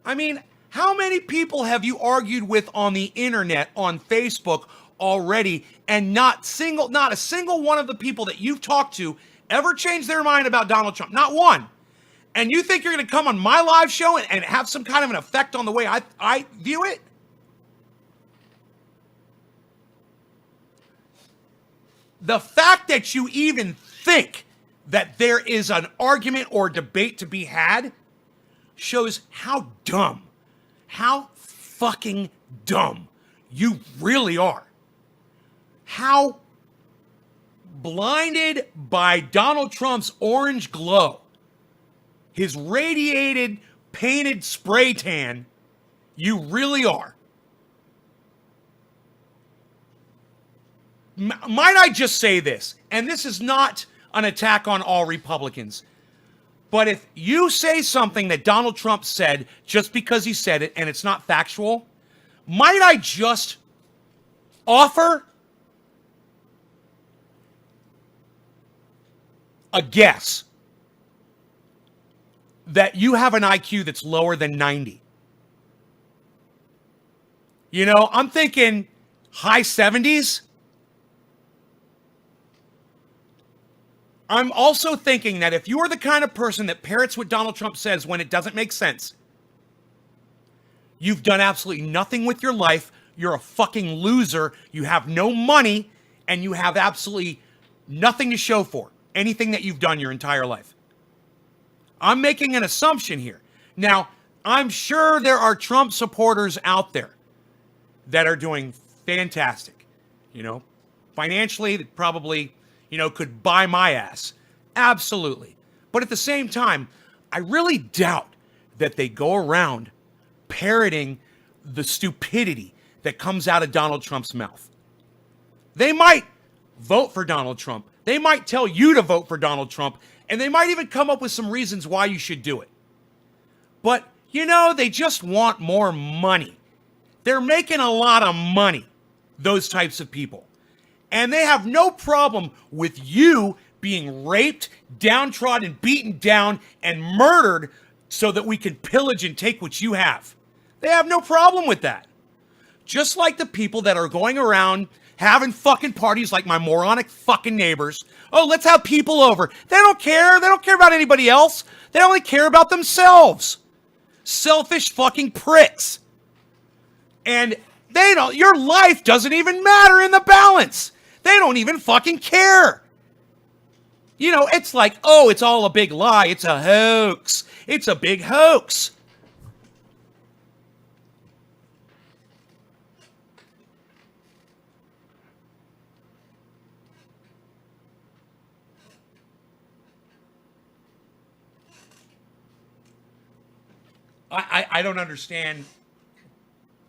I mean, how many people have you argued with on the internet, on Facebook already, and not a single one of the people that you've talked to ever changed their mind about Donald Trump? Not one. And you think you're going to come on my live show and have some kind of an effect on the way I view it? The fact that you even think that there is an argument or debate to be had shows how dumb, how fucking dumb you really are. How blinded by Donald Trump's orange glow, his radiated, painted spray tan, you really are. Might I just say this, and this is not an attack on all Republicans, but if you say something that Donald Trump said just because he said it and it's not factual, might I just offer a guess that you have an IQ that's lower than 90? You know, I'm thinking high 70s. I'm also thinking that if you are the kind of person that parrots what Donald Trump says when it doesn't make sense, you've done absolutely nothing with your life, you're a fucking loser, you have no money, and you have absolutely nothing to show for anything that you've done your entire life. I'm making an assumption here. Now, I'm sure there are Trump supporters out there that are doing fantastic. You know, financially, that probably, you know, could buy my ass. Absolutely. But at the same time, I really doubt that they go around parroting the stupidity that comes out of Donald Trump's mouth. They might vote for Donald Trump. They might tell you to vote for Donald Trump, and they might even come up with some reasons why you should do it. But, you know, they just want more money. They're making a lot of money, those types of people. And they have no problem with you being raped, downtrodden, beaten down, and murdered so that we can pillage and take what you have. They have no problem with that. Just like the people that are going around having fucking parties like my moronic fucking neighbors. Oh, let's have people over. They don't care. They don't care about anybody else. They only care about themselves. Selfish fucking pricks. And they don't, your life doesn't even matter in the balance. They don't even fucking care. You know, it's like, oh, it's all a big lie. It's a hoax. It's a big hoax. I don't understand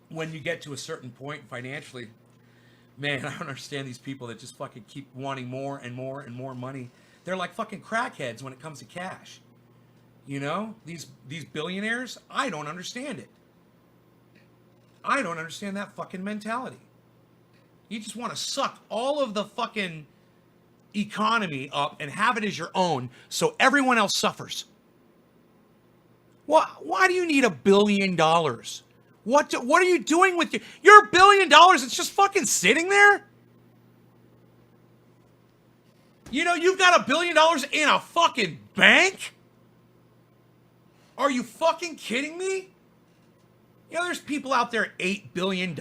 when you get to a certain point financially. Man, I don't understand these people that just fucking keep wanting more and more and more money. They're like fucking crackheads when it comes to cash. You know, these billionaires, I don't understand it. I don't understand that fucking mentality. You just want to suck all of the fucking economy up and have it as your own so everyone else suffers. Why do you need $1 billion? What are you doing with your $1 billion? It's just fucking sitting there? You know, you've got $1 billion in a fucking bank? Are you fucking kidding me? You know, there's people out there at $8 billion.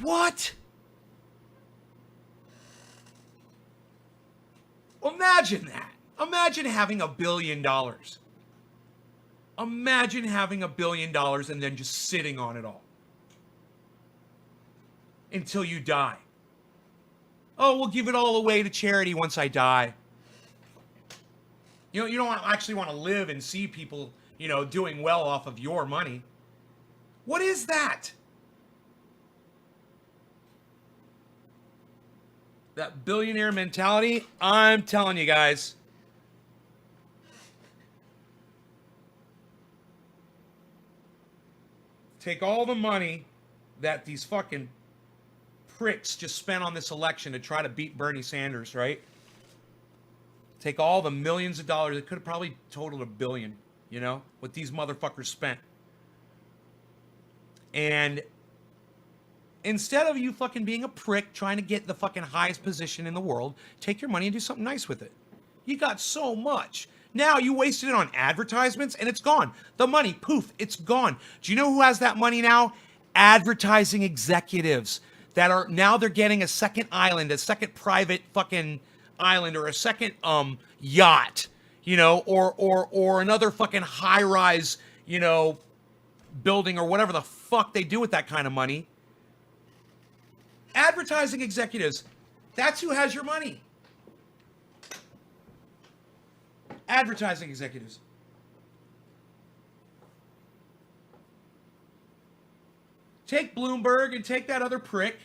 What? Imagine that. Imagine having $1 billion. Imagine having $1 billion and then just sitting on it all until you die. Oh, we'll give it all away to charity once I die. You know, you don't actually want to live and see people, you know, doing well off of your money. What is that? That billionaire mentality, I'm telling you guys. Take all the money that these fucking pricks just spent on this election to try to beat Bernie Sanders, right? Take all the millions of dollars. It could have probably totaled $1 billion, you know, what these motherfuckers spent. And instead of you fucking being a prick trying to get the fucking highest position in the world, take your money and do something nice with it. You got so much. Now you wasted it on advertisements and it's gone. The money, poof, it's gone. Do you know who has that money now? Advertising executives that are now they're getting a second island, a second private fucking island or a second yacht, you know, or another fucking high-rise, you know, building or whatever the fuck they do with that kind of money. Advertising executives, that's who has your money. Advertising executives. Take Bloomberg and take that other prick,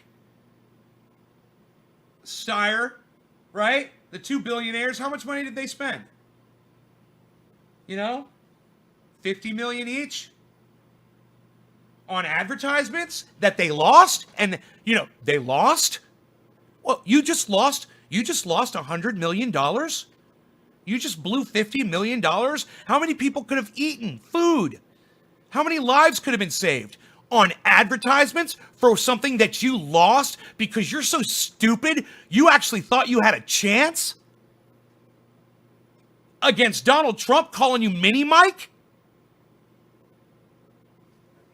Steyer, right? The two billionaires. How much money did they spend? You know, 50 million each on advertisements that they lost, and you know they lost. Well, you just lost $100 million. You just blew $50 million. How many people could have eaten food? How many lives could have been saved on advertisements for something that you lost because you're so stupid you actually thought you had a chance against Donald Trump calling you Mini Mike?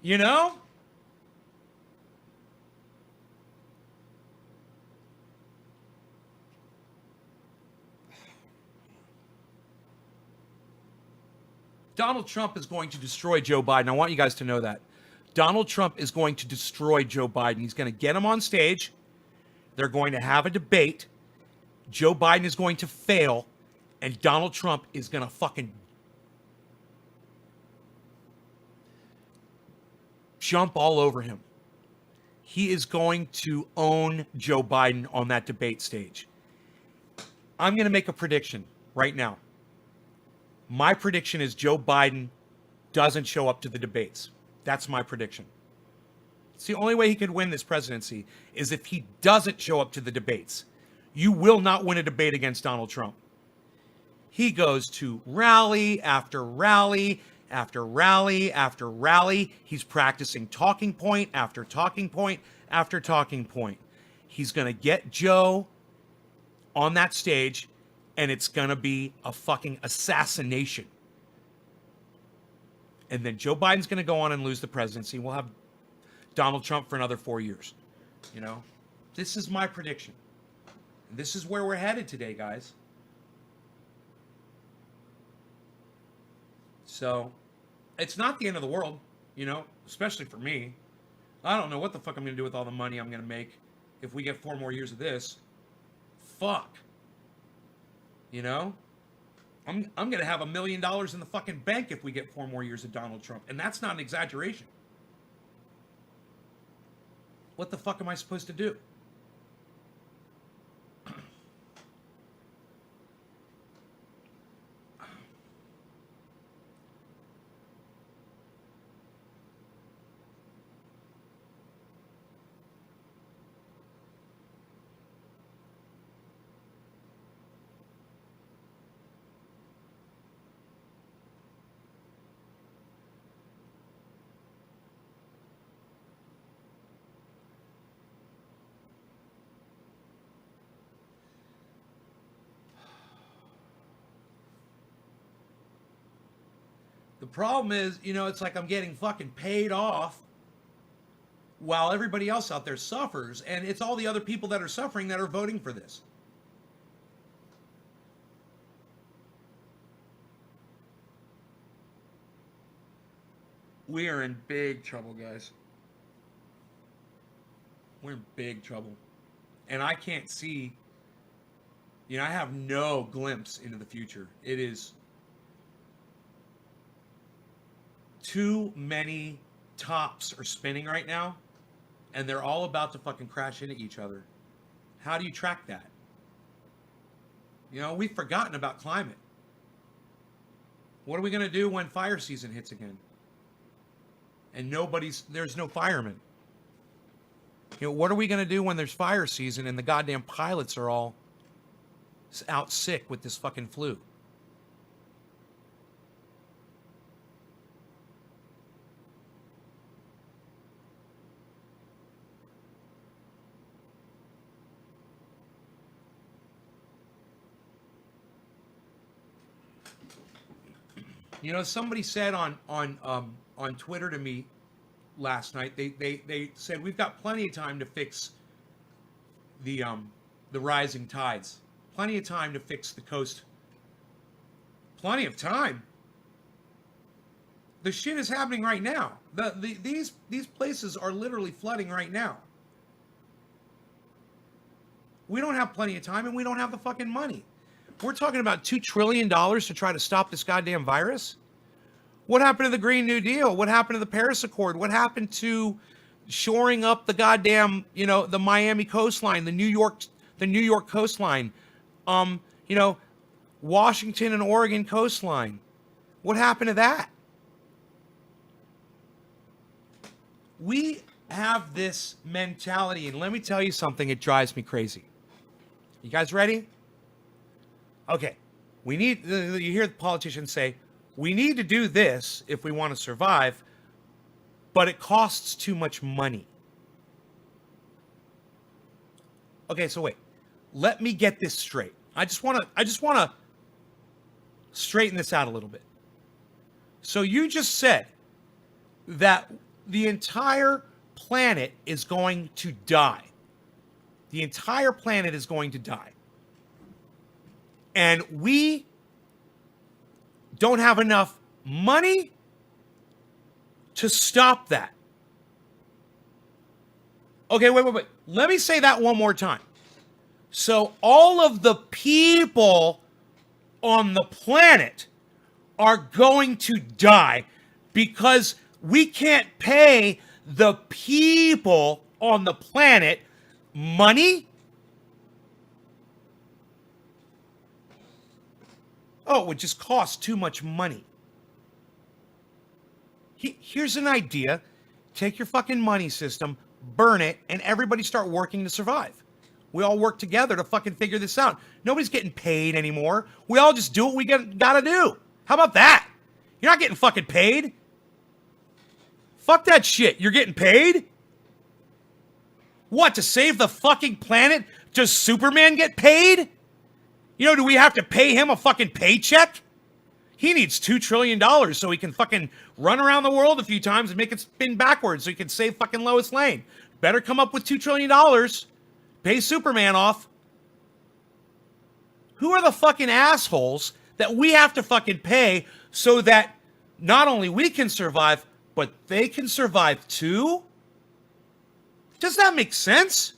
You know? Donald Trump is going to destroy Joe Biden. I want you guys to know that. Donald Trump is going to destroy Joe Biden. He's going to get him on stage. They're going to have a debate. Joe Biden is going to fail. And Donald Trump is going to fucking jump all over him. He is going to own Joe Biden on that debate stage. I'm going to make a prediction right now. My prediction is Joe Biden doesn't show up to the debates. That's my prediction. It's the only way he could win this presidency is if he doesn't show up to the debates. You will not win a debate against Donald Trump. He goes to rally after rally after rally after rally. He's practicing talking point after talking point after talking point. He's going to get Joe on that stage, and it's going to be a fucking assassination. And then Joe Biden's going to go on and lose the presidency. We'll have Donald Trump for another 4 years. You know, this is my prediction. This is where we're headed today, guys. So, it's not the end of the world, you know, especially for me. I don't know what the fuck I'm going to do with all the money I'm going to make if we get 4 more years of this. Fuck. You know? I'm going to have $1 million in the fucking bank if we get 4 more years of Donald Trump. And that's not an exaggeration. What the fuck am I supposed to do? The problem is, you know, it's like I'm getting fucking paid off while everybody else out there suffers, and it's all the other people that are suffering that are voting for this. We are in big trouble, guys. We're in big trouble. And I can't see, you know, I have no glimpse into the future. It is too many tops are spinning right now, and they're all about to fucking crash into each other. How do you track that? You know, we've forgotten about climate. What are we going to do when fire season hits again? And there's no firemen. You know, what are we going to do when there's fire season and the goddamn pilots are all out sick with this fucking flu? You know, somebody said on Twitter to me last night. They said we've got plenty of time to fix the rising tides. Plenty of time to fix the coast. Plenty of time. The shit is happening right now. These places are literally flooding right now. We don't have plenty of time, and we don't have the fucking money. We're talking about $2 trillion to try to stop this goddamn virus. What happened to the Green New Deal? What happened to the Paris Accord? What happened to shoring up the goddamn, you know, the Miami coastline, the New York coastline, you know, Washington and Oregon coastline? What happened to that? We have this mentality, and let me tell you something, it drives me crazy. You guys ready? Okay, you hear the politicians say, we need to do this if we want to survive, but it costs too much money. Okay, so wait. Let me get this straight. I just want to straighten this out a little bit. So you just said that the entire planet is going to die. The entire planet is going to die. And we don't have enough money to stop that. Okay, wait. Let me say that one more time. So all of the people on the planet are going to die because we can't pay the people on the planet money? Oh, it would just cost too much money. Here's an idea. Take your fucking money system, burn it, and everybody start working to survive. We all work together to fucking figure this out. Nobody's getting paid anymore. We all just do what we gotta do. How about that? You're not getting fucking paid. Fuck that shit. You're getting paid? What, to save the fucking planet? Does Superman get paid? You know, do we have to pay him a fucking paycheck? He needs $2 trillion so he can fucking run around the world a few times and make it spin backwards so he can save fucking Lois Lane. Better come up with $2 trillion. Pay Superman off. Who are the fucking assholes that we have to fucking pay so that not only we can survive, but they can survive too? Does that make sense?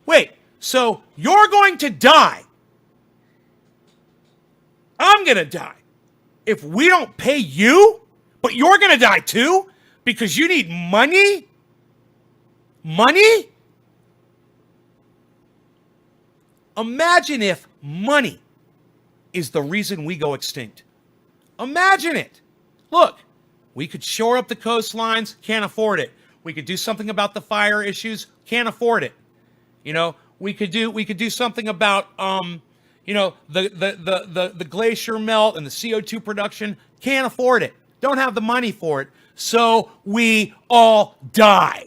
Wait, so you're going to die. I'm going to die. If we don't pay you, but you're going to die too because you need money? Money? Imagine if money is the reason we go extinct. Imagine it. Look, we could shore up the coastlines, can't afford it. We could do something about the fire issues, can't afford it. You know, we could do something about the glacier melt and the CO2 production, can't afford it. Don't have the money for it. So we all die.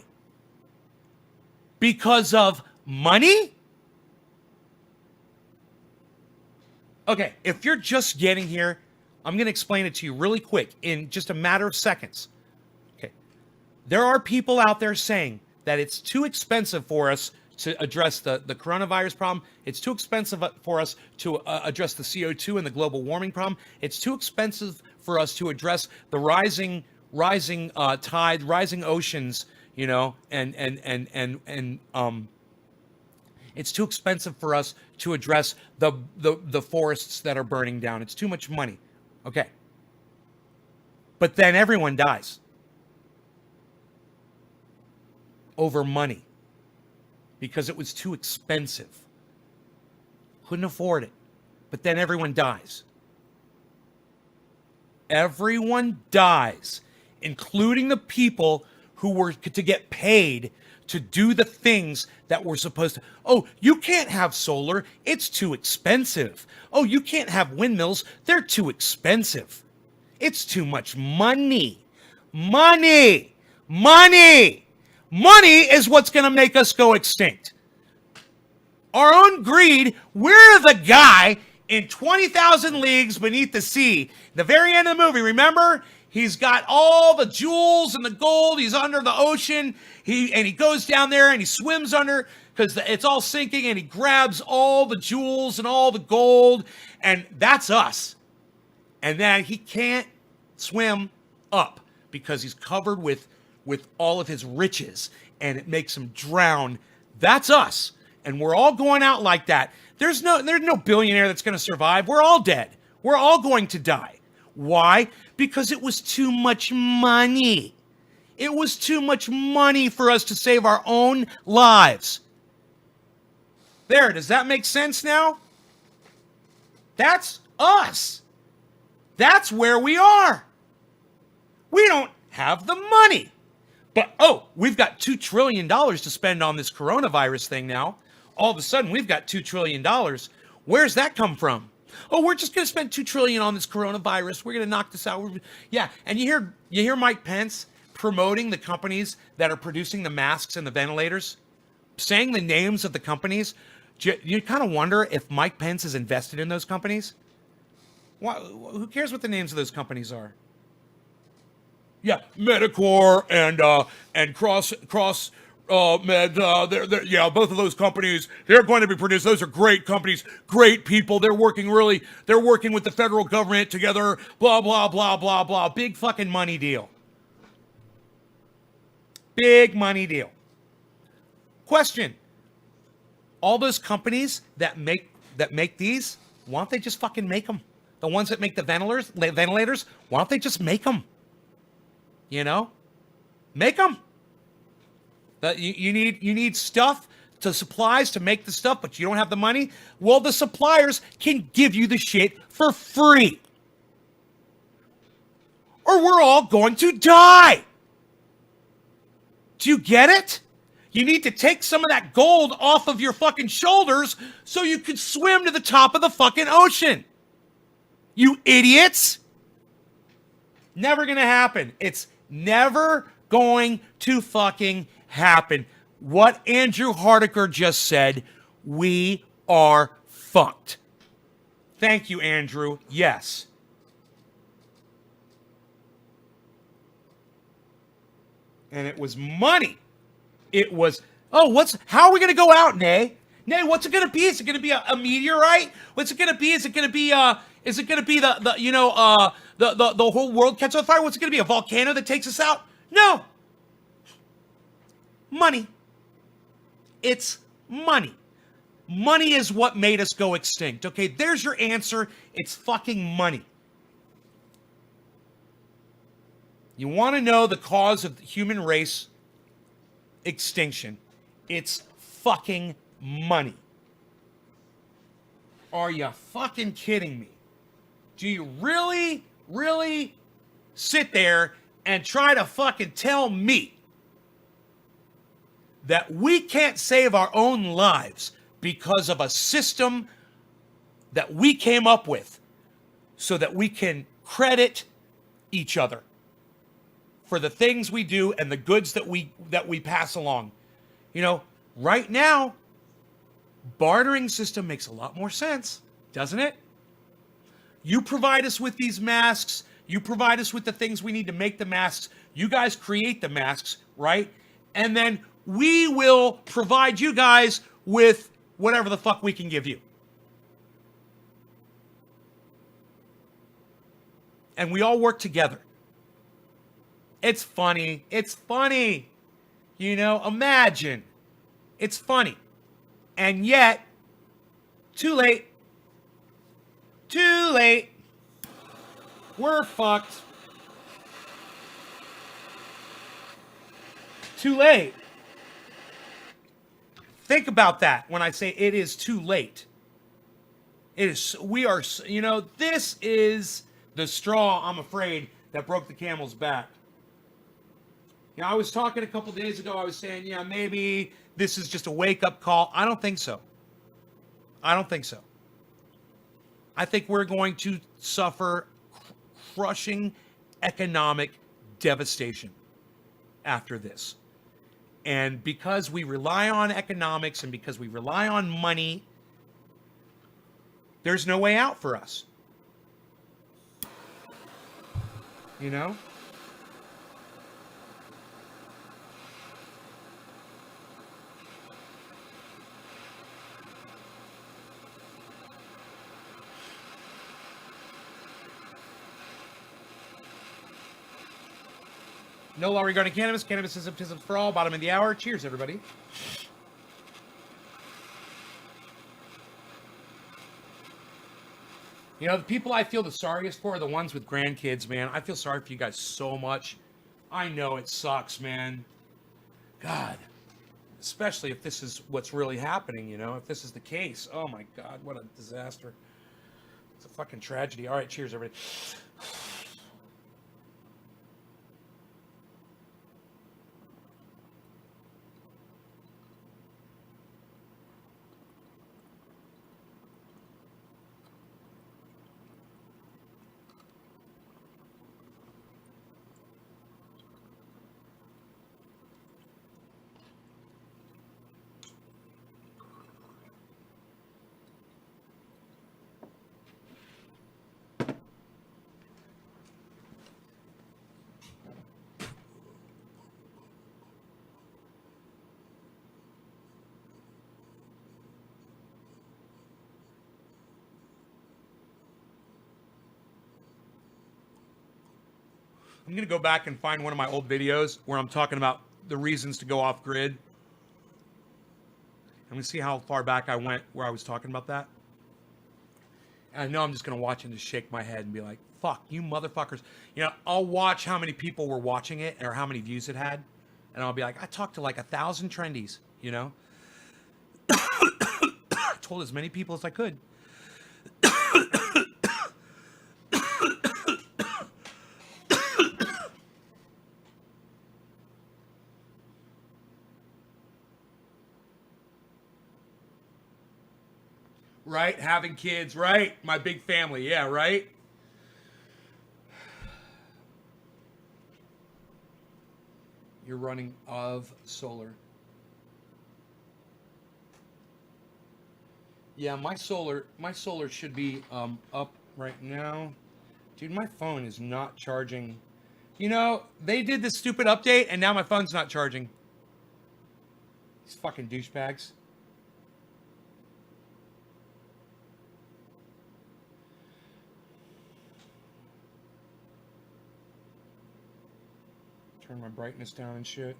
Because of money? Okay, if you're just getting here, I'm going to explain it to you really quick in just a matter of seconds. Okay. There are people out there saying that it's too expensive for us to address the coronavirus problem. It's too expensive for us to address the CO2 and the global warming problem. It's too expensive for us to address the rising tide, rising oceans, you know, and it's too expensive for us to address the forests that are burning down. It's too much money. Okay. But then everyone dies over money because it was too expensive. Couldn't afford it. But then everyone dies. Everyone dies, including the people who were to get paid to do the things that we're supposed to. Oh, you can't have solar. It's too expensive. Oh, you can't have windmills. They're too expensive. It's too much money. Money. Money. Money is what's going to make us go extinct. Our own greed. We're the guy in 20,000 Leagues Beneath the Sea. The very end of the movie, remember? He's got all the jewels and the gold. He's under the ocean. He goes down there and he swims under because it's all sinking, and he grabs all the jewels and all the gold, and that's us. And then he can't swim up because he's covered with all of his riches, and it makes him drown. That's us. And we're all going out like that. There's no billionaire that's going to survive. We're all dead. We're all going to die. Why? Because it was too much money. It was too much money for us to save our own lives. There, does that make sense now? That's us. That's where we are. We don't have the money. But, we've got $2 trillion to spend on this coronavirus thing now. All of a sudden, we've got $2 trillion. Where's that come from? Oh, we're just going to spend $2 trillion on this coronavirus. We're going to knock this out. Yeah, and you hear Mike Pence promoting the companies that are producing the masks and the ventilators, saying the names of the companies. You kind of wonder if Mike Pence is invested in those companies. Who cares what the names of those companies are? Yeah, Medicor and Cross Med. Both of those companies, they're going to be produced. Those are great companies, great people. They're working with the federal government together. Blah blah blah blah blah. Big fucking money deal. Big money deal. Question: all those companies that make these, why don't they just fucking make them? The ones that make the ventilators, why don't they just make them? You know, make them. You need stuff, to supplies to make the stuff, but you don't have the money. Well, the suppliers can give you the shit for free, or we're all going to die. Do you get it? You need to take some of that gold off of your fucking shoulders so you can swim to the top of the fucking ocean. You idiots. Never gonna happen. It's never going to fucking happen. What Andrew Hardiker just said, we are fucked. Thank you, Andrew. Yes. And it was money. It was, how are we going to go out, Nay? Nay, what's it gonna be? Is it gonna be a meteorite? What's it gonna be? Is it gonna be the whole world catches on fire? What's it gonna be? A volcano that takes us out? No. Money. It's money. Money is what made us go extinct. Okay, there's your answer. It's fucking money. You want to know the cause of the human race extinction? It's fucking money. Are you fucking kidding me? Do you really, really sit there and try to fucking tell me that we can't save our own lives because of a system that we came up with so that we can credit each other for the things we do and the goods that we pass along? You know, right now, bartering system makes a lot more sense, doesn't it? You provide us with these masks. You provide us with the things we need to make the masks. You guys create the masks, right? And then we will provide you guys with whatever the fuck we can give you. And we all work together. It's funny. It's funny. You know, imagine. It's funny. And yet, too late. Too late. We're fucked. Too late. Think about that when I say it is too late. It is, we are, you know, this is the straw, I'm afraid, that broke the camel's back. You know, I was talking a couple days ago, I was saying, yeah, maybe this is just a wake-up call. I don't think so. I don't think so. I think we're going to suffer crushing economic devastation after this. And because we rely on economics and because we rely on money, there's no way out for us. You know? No law regarding cannabis. Cannabis is for all. Bottom of the hour. Cheers, everybody. You know, the people I feel the sorriest for are the ones with grandkids, man. I feel sorry for you guys so much. I know it sucks, man. God. Especially if this is what's really happening, you know? If this is the case. Oh, my God. What a disaster. It's a fucking tragedy. All right, cheers, everybody. I'm going to go back and find one of my old videos where I'm talking about the reasons to go off grid. I'm going to see how far back I went where I was talking about that. And I know I'm just going to watch and just shake my head and be like, fuck, you motherfuckers. You know, I'll watch how many people were watching it or how many views it had. And I'll be like, I talked to like 1,000 trendies, you know. I told as many people as I could. Right? Having kids, right? My big family, yeah, right? You're running of solar. Yeah, my solar should be up right now. Dude, my phone is not charging. You know, they did this stupid update and now my phone's not charging. These fucking douchebags. Turn my brightness down and shit.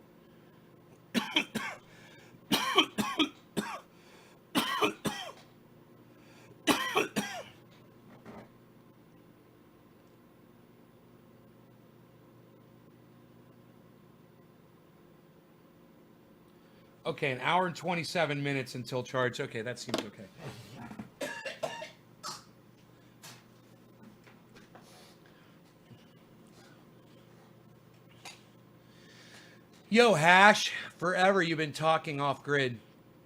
Okay, an hour and 27 minutes until charge. Okay, that seems okay. Yo, Hash, forever you've been talking off grid.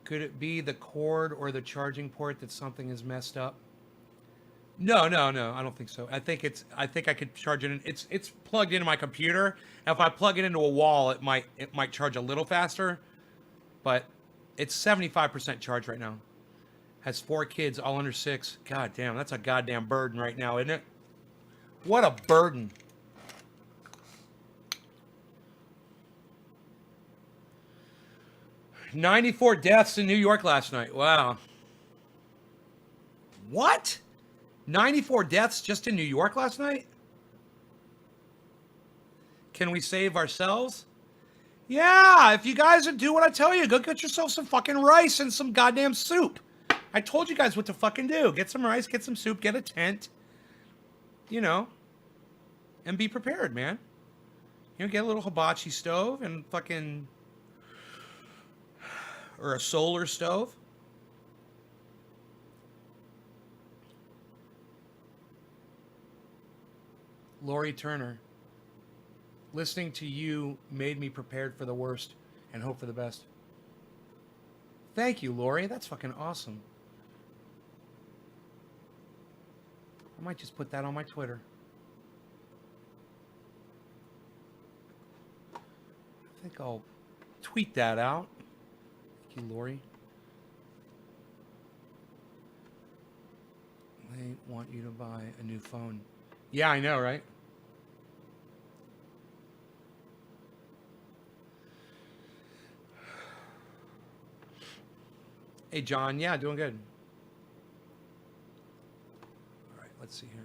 Could it be the cord or the charging port that something is messed up? No, I don't think so. I think I could charge it in. It's plugged into my computer. If I plug it into a wall, it might charge a little faster, but it's 75% charge right now. Has 4 kids, all under 6. God damn, that's a goddamn burden right now, isn't it? What a burden. $94 deaths in New York last night. Wow. What? 94 deaths just in New York last night? Can we save ourselves? Yeah, if you guys would do what I tell you, go get yourself some fucking rice and some goddamn soup. I told you guys what to fucking do. Get some rice, get some soup, get a tent. You know. And be prepared, man. You know, get a little hibachi stove and fucking... or a solar stove. Lori Turner. Listening to you made me prepared for the worst and hope for the best. Thank you, Lori. That's fucking awesome. I might just put that on my Twitter. I think I'll tweet that out. Thank you, Lori. They want you to buy a new phone. Yeah, I know, right? Hey, John. Yeah, doing good. All right, let's see here.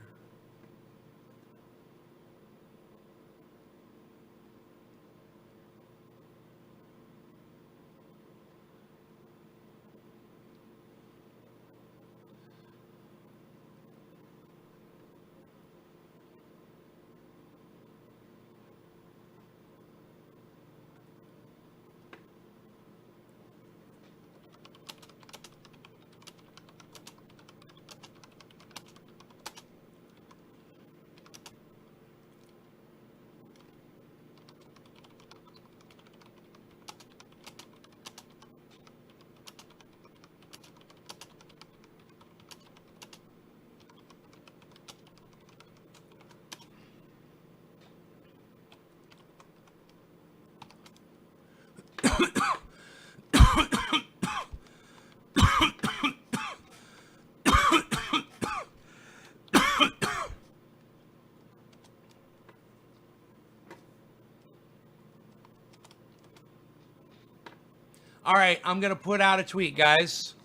All right, I'm going to put out a tweet, guys.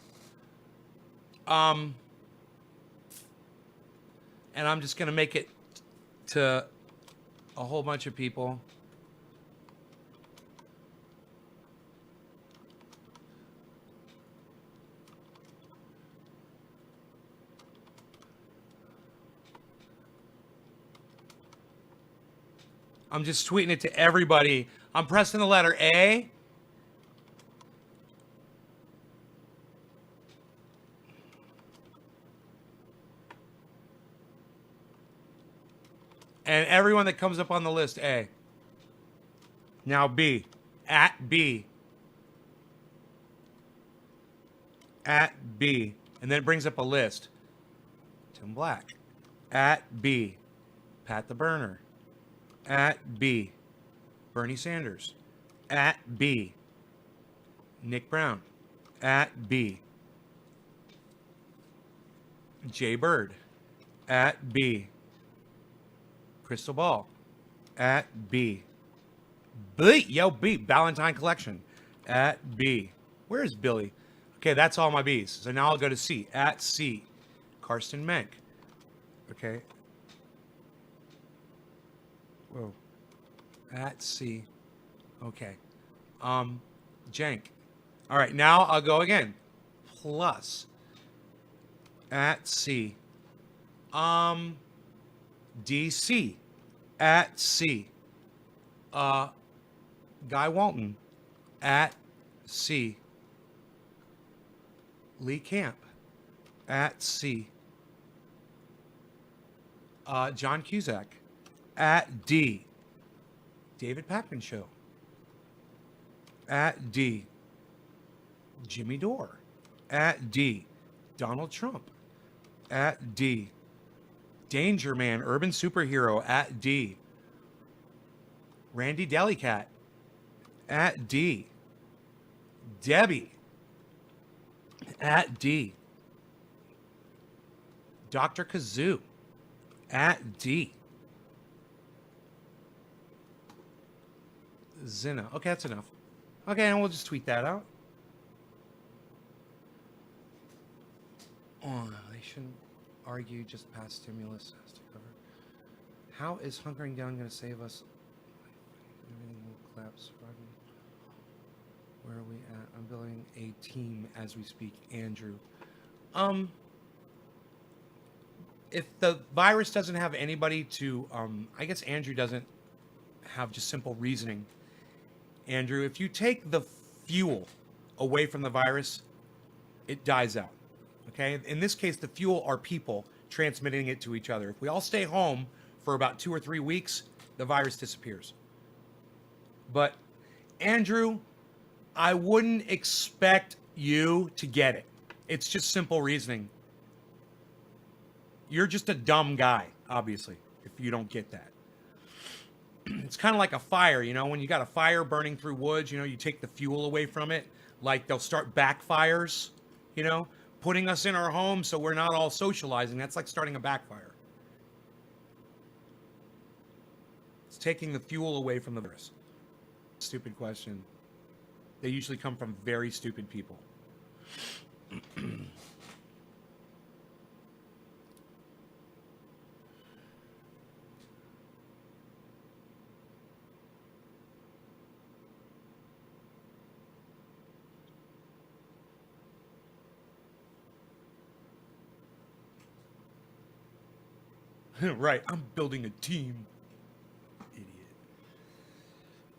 And I'm just going to make it to a whole bunch of people. I'm just tweeting it to everybody. I'm pressing the letter A. And everyone that comes up on the list, A. Now B. At B. At B. And then it brings up a list. Tim Black. At B. Pat the Burner. At B. Bernie Sanders. At B. Nick Brown. At B. Jay Bird. At B. Crystal Ball. At B. B. Yo, B. Valentine Collection. At B. Where's Billy? Okay, that's all my B's. So now I'll go to C. At C. Karsten Menk. Okay. Whoa. At C. Okay. Jank. All right, now I'll go again. Plus at C. DC at C. Guy Walton at C. Lee Camp at C. John Cusack at D. David Pakman Show at D. Jimmy Dore at D. Donald Trump at D. Danger Man, Urban Superhero at D. Randy Delicat at D. Debbie at D. Dr. Kazoo at D. Zinna. Okay, that's enough. Okay, and we'll just tweet that out. Oh, they shouldn't argue just past stimulus has to cover. How is hunkering down going to save us? Everything will collapse. Where are we at? I'm building a team as we speak, Andrew. If the virus doesn't have anybody to, I guess Andrew doesn't have just simple reasoning. Andrew, if you take the fuel away from the virus, it dies out. Okay? In this case, the fuel are people transmitting it to each other. If we all stay home for about 2 or 3 weeks, the virus disappears. But, Andrew, I wouldn't expect you to get it. It's just simple reasoning. You're just a dumb guy, obviously, if you don't get that. It's kind of like a fire, you know, when you got a fire burning through woods, you know, you take the fuel away from it, like they'll start backfires, you know, putting us in our homes so we're not all socializing. That's like starting a backfire. It's taking the fuel away from the virus. Stupid question. They usually come from very stupid people. Right, I'm building a team. Idiot.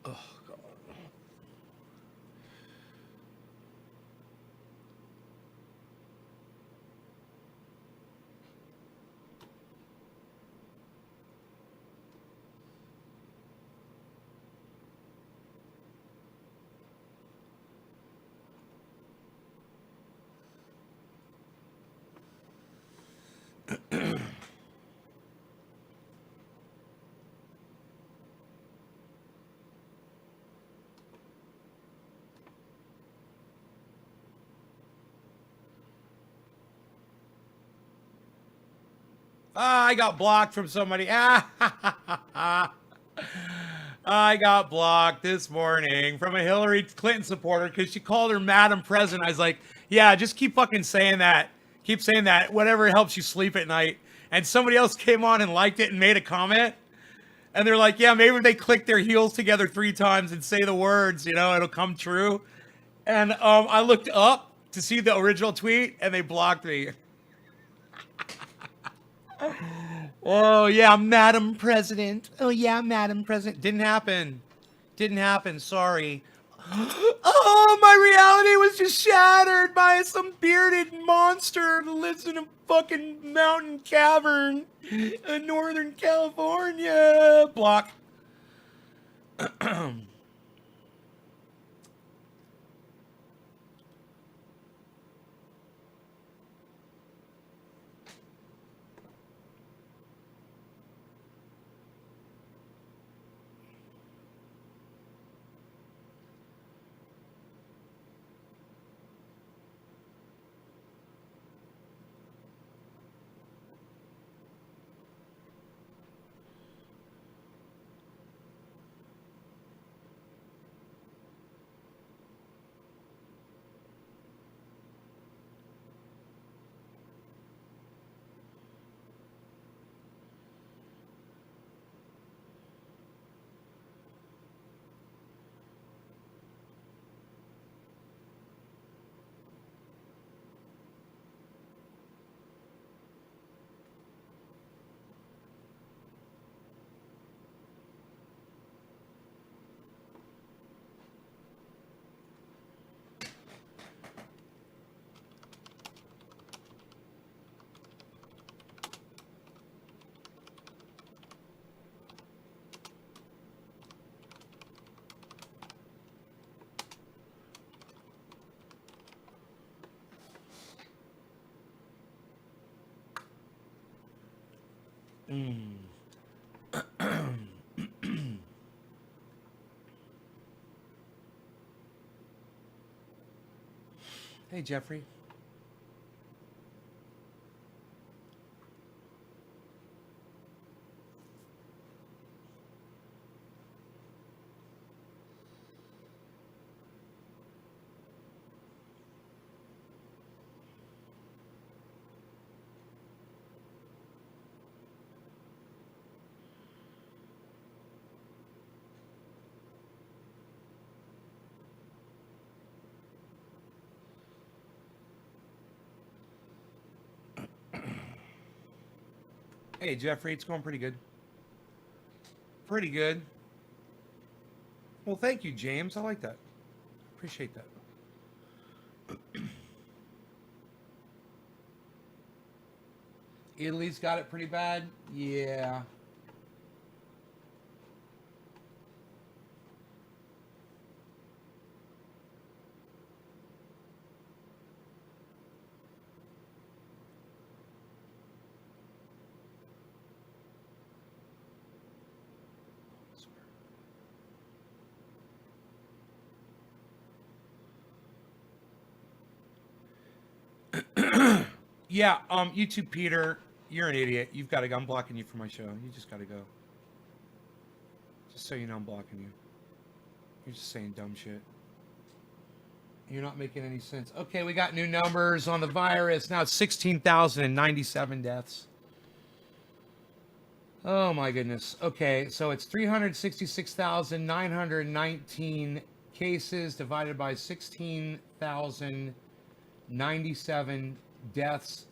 Oh, God. I got blocked from somebody. I got blocked this morning from a Hillary Clinton supporter because she called her Madam President. I was like, yeah, just keep fucking saying that. Keep saying that. Whatever helps you sleep at night. And somebody else came on and liked it and made a comment. And they're like, yeah, maybe if they click their heels together 3 times and say the words, you know, it'll come true. And I looked up to see the original tweet and they blocked me. Oh, yeah, Madam President. Oh, yeah, Madam President. Didn't happen. Didn't happen. Sorry. Oh, my reality was just shattered by some bearded monster that lives in a fucking mountain cavern in Northern California. Block. Mm. Hey, Jeffrey. Hey, Jeffrey. It's going pretty good. Pretty good. Well, thank you, James. I like that. Appreciate that. Italy's got it pretty bad. Yeah. Yeah. YouTube, Peter. You're an idiot. You've got to go. I'm blocking you from my show. You just got to go. Just so you know, I'm blocking you. You're just saying dumb shit. You're not making any sense. Okay, we got new numbers on the virus. Now it's 16,097 deaths. Oh my goodness. Okay, so it's 366,919 cases divided by 16,097 deaths.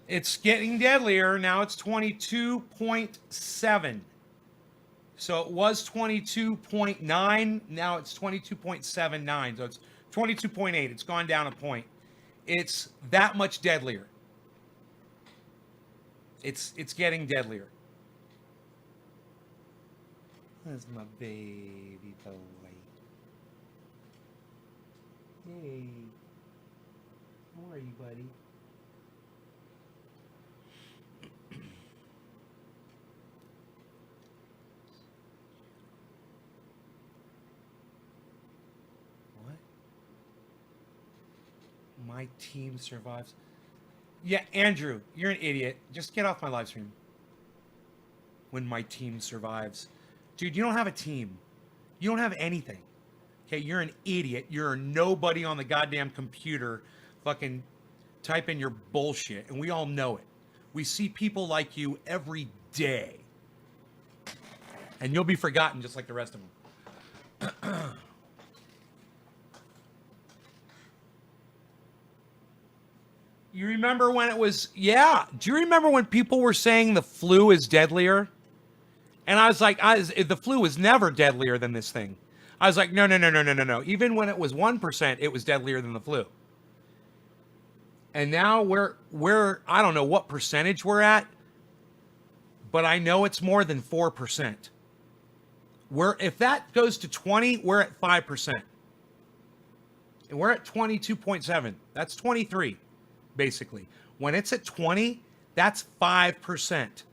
It's getting deadlier. Now it's 22.7. So it was 22.9. Now it's 22.79. So it's 22.8. It's gone down a point. It's that much deadlier. It's getting deadlier. That's my baby boy. Hey. How are you, buddy? What? My team survives. Yeah, Andrew, you're an idiot. Just get off my live stream. When my team survives. Dude, you don't have a team. You don't have anything. Okay, you're an idiot. You're a nobody on the goddamn computer fucking type in your bullshit, and we all know it. We see people like you every day. And you'll be forgotten just like the rest of them. You remember when it was, yeah. Do you remember when people were saying the flu is deadlier? And I was like, the flu was never deadlier than this thing. I was like, no, no, no, no, no, no, no. Even when it was 1%, it was deadlier than the flu. And now we're I don't know what percentage we're at, but I know it's more than 4%. If that goes to 20, we're at 5%. And we're at 22.7. That's 23, basically. When it's at 20, that's 5%.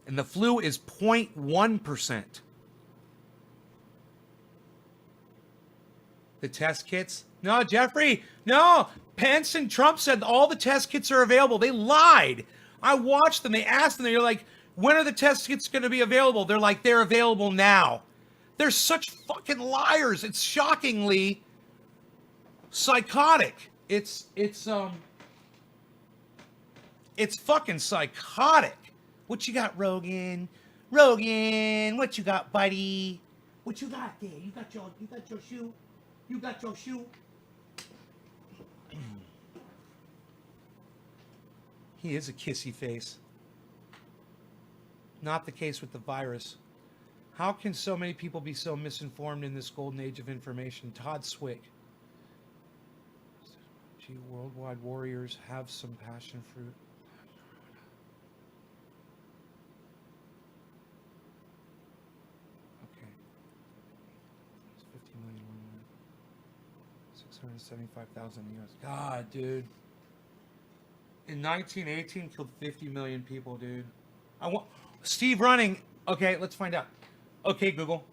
And the flu is 0.1%. The test kits? No, Jeffrey, no. Pence and Trump said all the test kits are available. They lied. I watched them. They asked them. They're like, when are the test kits going to be available? They're like, they're available now. They're such fucking liars. It's shockingly psychotic. It's fucking psychotic. What you got, Rogan? Rogan, what you got, buddy? What you got there? You got your shoe? You got your shoe? He is a kissy face. Not the case with the virus. How can so many people be so misinformed in this golden age of information? Todd Swick. Gee, worldwide warriors have some passion fruit. Okay. It's 50 million. 675,000 US. God, dude. In 1918, killed 50 million people, dude. I want Steve running. Okay, let's find out. Okay, Google.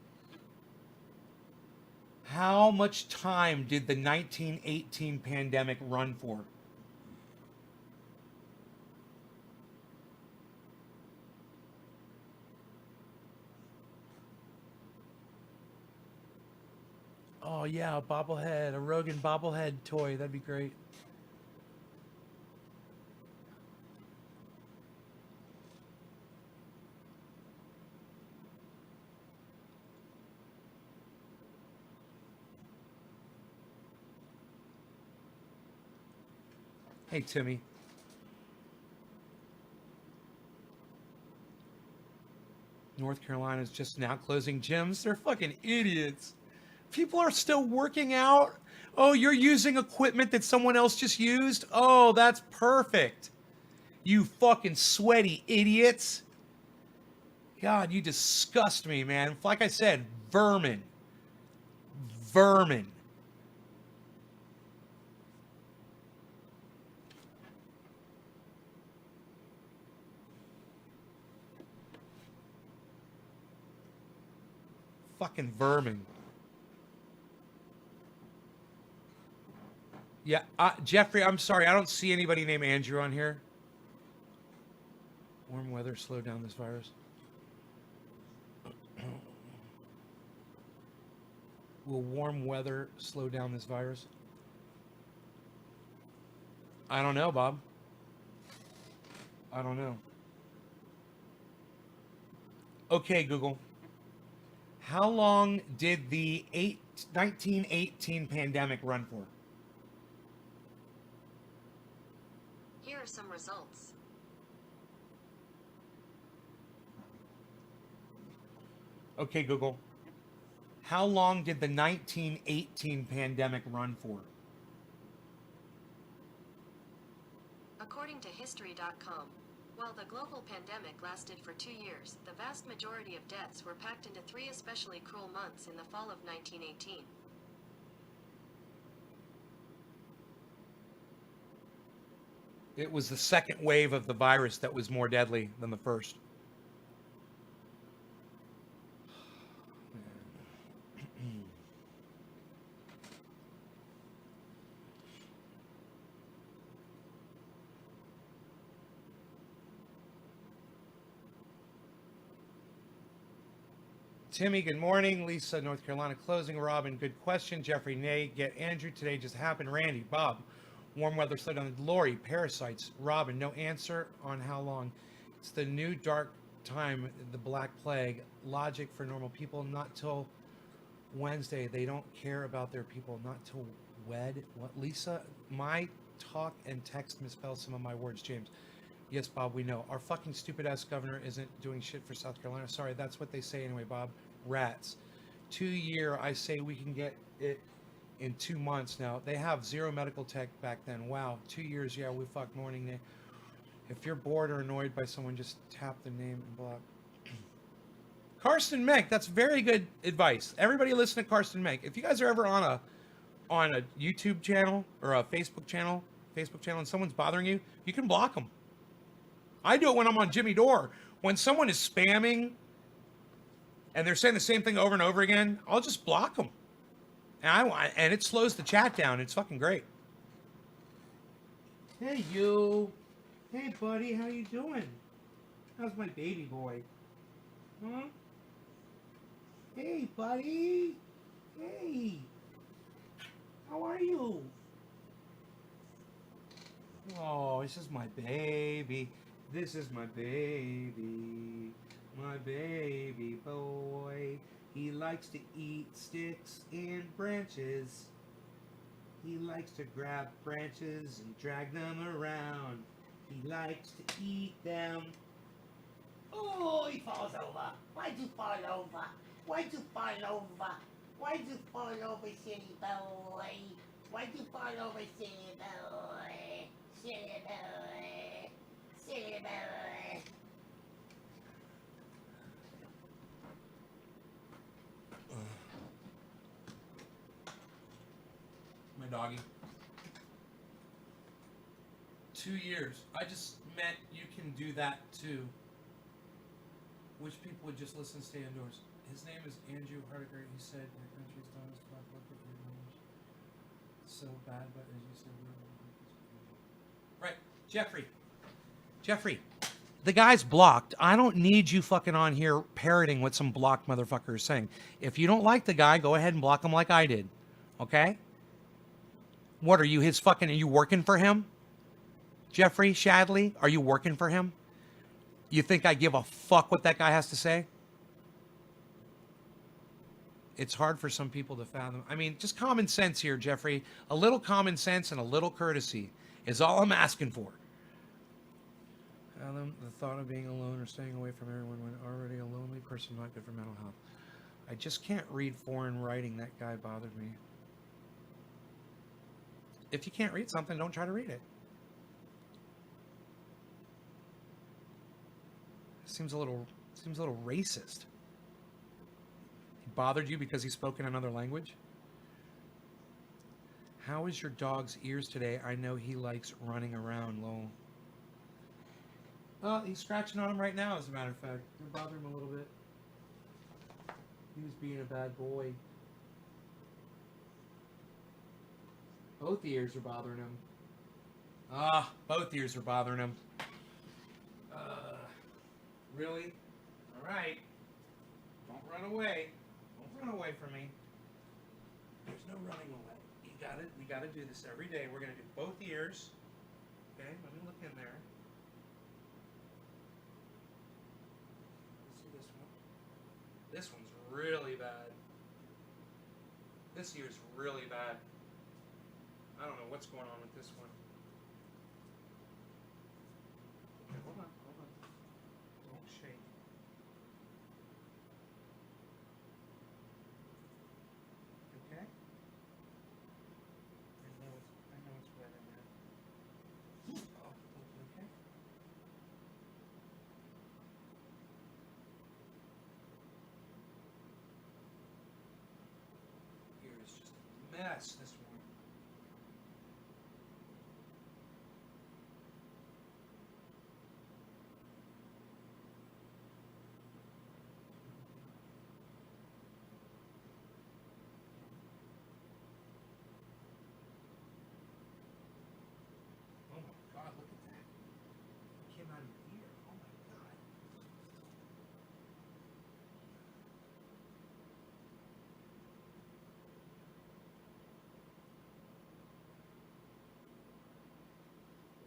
How much time did the 1918 pandemic run for? Oh yeah, a bobblehead, a Rogan bobblehead toy. That'd be great. Hey Timmy. North Carolina's just now closing gyms. They're fucking idiots. People are still working out. Oh, you're using equipment that someone else just used? Oh, that's perfect. You fucking sweaty idiots. God, you disgust me, man. Like I said, vermin. Vermin. Fucking vermin. Yeah, Jeffrey, I'm sorry. I don't see anybody named Andrew on here. Warm weather slowed down this virus. Will warm weather slow down this virus? I don't know, Bob. I don't know. Okay, Google. How long did the 1918 pandemic run for?
Here are some results.
Okay, Google. How long did the 1918 pandemic run for?
According to History.com, while the global pandemic lasted for 2 years, the vast majority of deaths were packed into 3 especially cruel months in the fall of 1918.
It was the second wave of the virus that was more deadly than the first. Timmy, good morning. Lisa, North Carolina closing. Robin, good question. Jeffrey, nay. Get Andrew, today just happened. Randy, Bob, warm weather slowed down. Lori, parasites. Robin, no answer on how long. It's the new dark time, the Black Plague. Logic for normal people, not till Wednesday. They don't care about their people, not till wed. What, Lisa? My talk and text misspell some of my words, James. Yes, Bob, we know. Our fucking stupid ass governor isn't doing shit for South Carolina. Sorry, that's what they say anyway, Bob. Rats. 2 year, I say we can get it in 2 months now. They have zero medical tech back then. Wow, 2 years, yeah, we fuck morning. If you're bored or annoyed by someone, just tap the name and block. Karsten Menk, that's very good advice. Everybody listen to Karsten Menk. If you guys are ever on a YouTube channel or a Facebook channel, and someone's bothering you, you can block them. I do it when I'm on Jimmy Dore. When someone is spamming and they're saying the same thing over and over again, I'll just block them. And it slows the chat down. It's fucking great. Hey, you. Hey, buddy. How you doing? How's my baby boy? Huh? Hey, buddy. Hey. How are you? Oh, this is my baby. This is my baby. My baby boy. He likes to eat sticks and branches. He likes to grab branches and drag them around. He likes to eat them. Oh, he falls over. Why'd you fall over? Why'd you fall over? Why'd you fall over, silly boy? Why'd you fall over, silly boy? Silly boy. Silly boy. My doggy. 2 years. I just meant you can do that too. Wish people would just listen, stay indoors. His name is Andrew Hardiker. He said your country's done us to look at your names. So bad, but as you said, right, Jeffrey. Jeffrey, the guy's blocked. I don't need you fucking on here parroting what some blocked motherfucker is saying. If you don't like the guy, go ahead and block him like I did. Okay? What are you, his fucking, are you working for him? Jeffrey Shadley, are you working for him? You think I give a fuck what that guy has to say? It's hard for some people to fathom. I mean, just common sense here, Jeffrey. A little common sense and a little courtesy is all I'm asking for. Fathom the thought of being alone or staying away from everyone when already a lonely person not good for mental health. I just can't read foreign writing. That guy bothered me. If you can't read something, don't try to read it. Seems a little racist. He bothered you because he spoke in another language? How is your dog's ears today? I know he likes running around, lol. Oh, he's scratching on him right now, as a matter of fact. They're bothering him a little bit. He was being a bad boy. Both ears are bothering him. Ah, both ears are bothering him. Really? All right. Don't run away. Don't run away from me. There's no running away. You got it. We got to do this every day. We're going to do both ears. Okay, let me look in there. Let's see this one. This one's really bad. This ear's really bad. I don't know what's going on with this one. Okay, hold on. Don't shake. Okay? I know it's wet in there. Oh, okay. Here is just a mess this morning. Oh my God, look at that. It came out of your ear. Oh my God.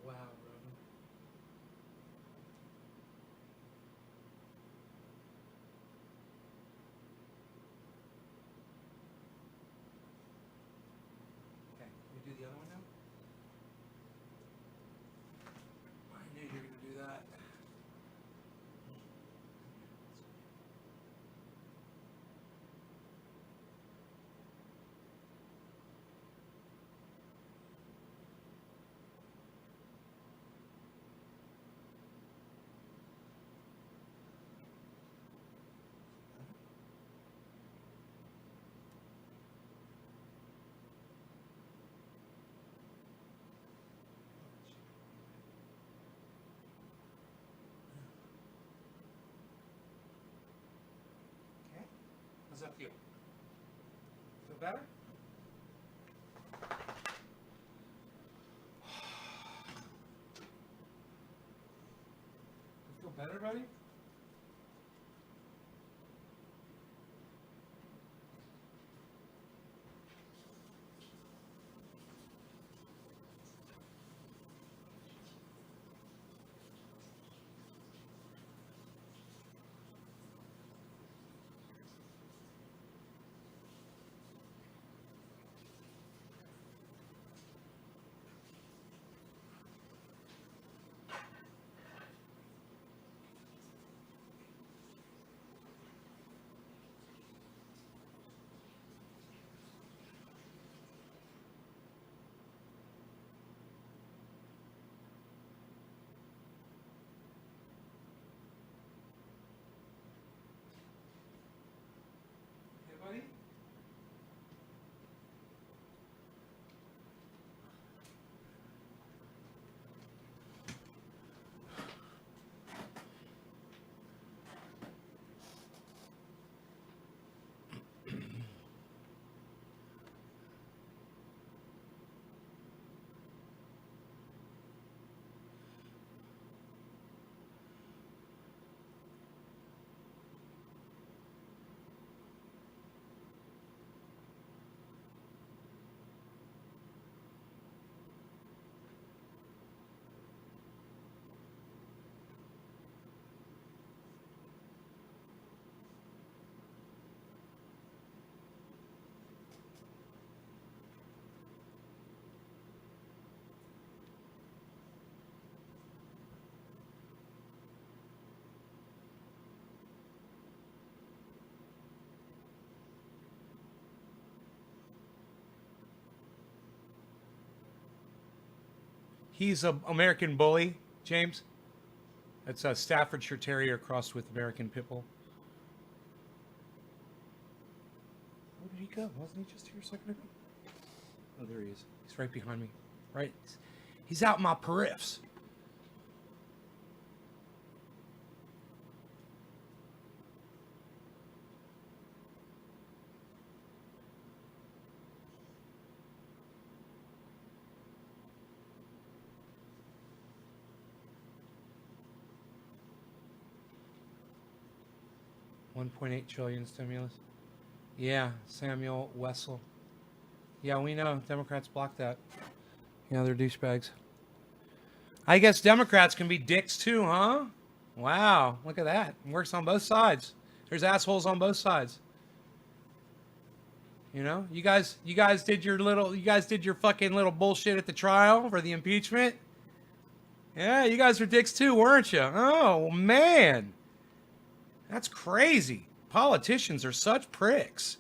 Wow, Roman. Okay, we do the other one now? I knew you were going to do that. Okay, how's that feel? Feel better? You feel better, buddy? He's a American Bully, James. That's a Staffordshire Terrier crossed with American Pit Bull. Where did he go? Wasn't he just here a second ago? Oh, there he is. He's right behind me. Right. He's out in my periffs. $1.8 trillion stimulus. Yeah, Samuel Wessel. Yeah, we know. Democrats blocked that. Yeah, they're douchebags. I guess Democrats can be dicks too, huh? Wow, look at that. It works on both sides. There's assholes on both sides. You know, you guys did your fucking little bullshit at the trial for the impeachment. Yeah, you guys were dicks too, weren't you? Oh, man. That's crazy. Politicians are such pricks.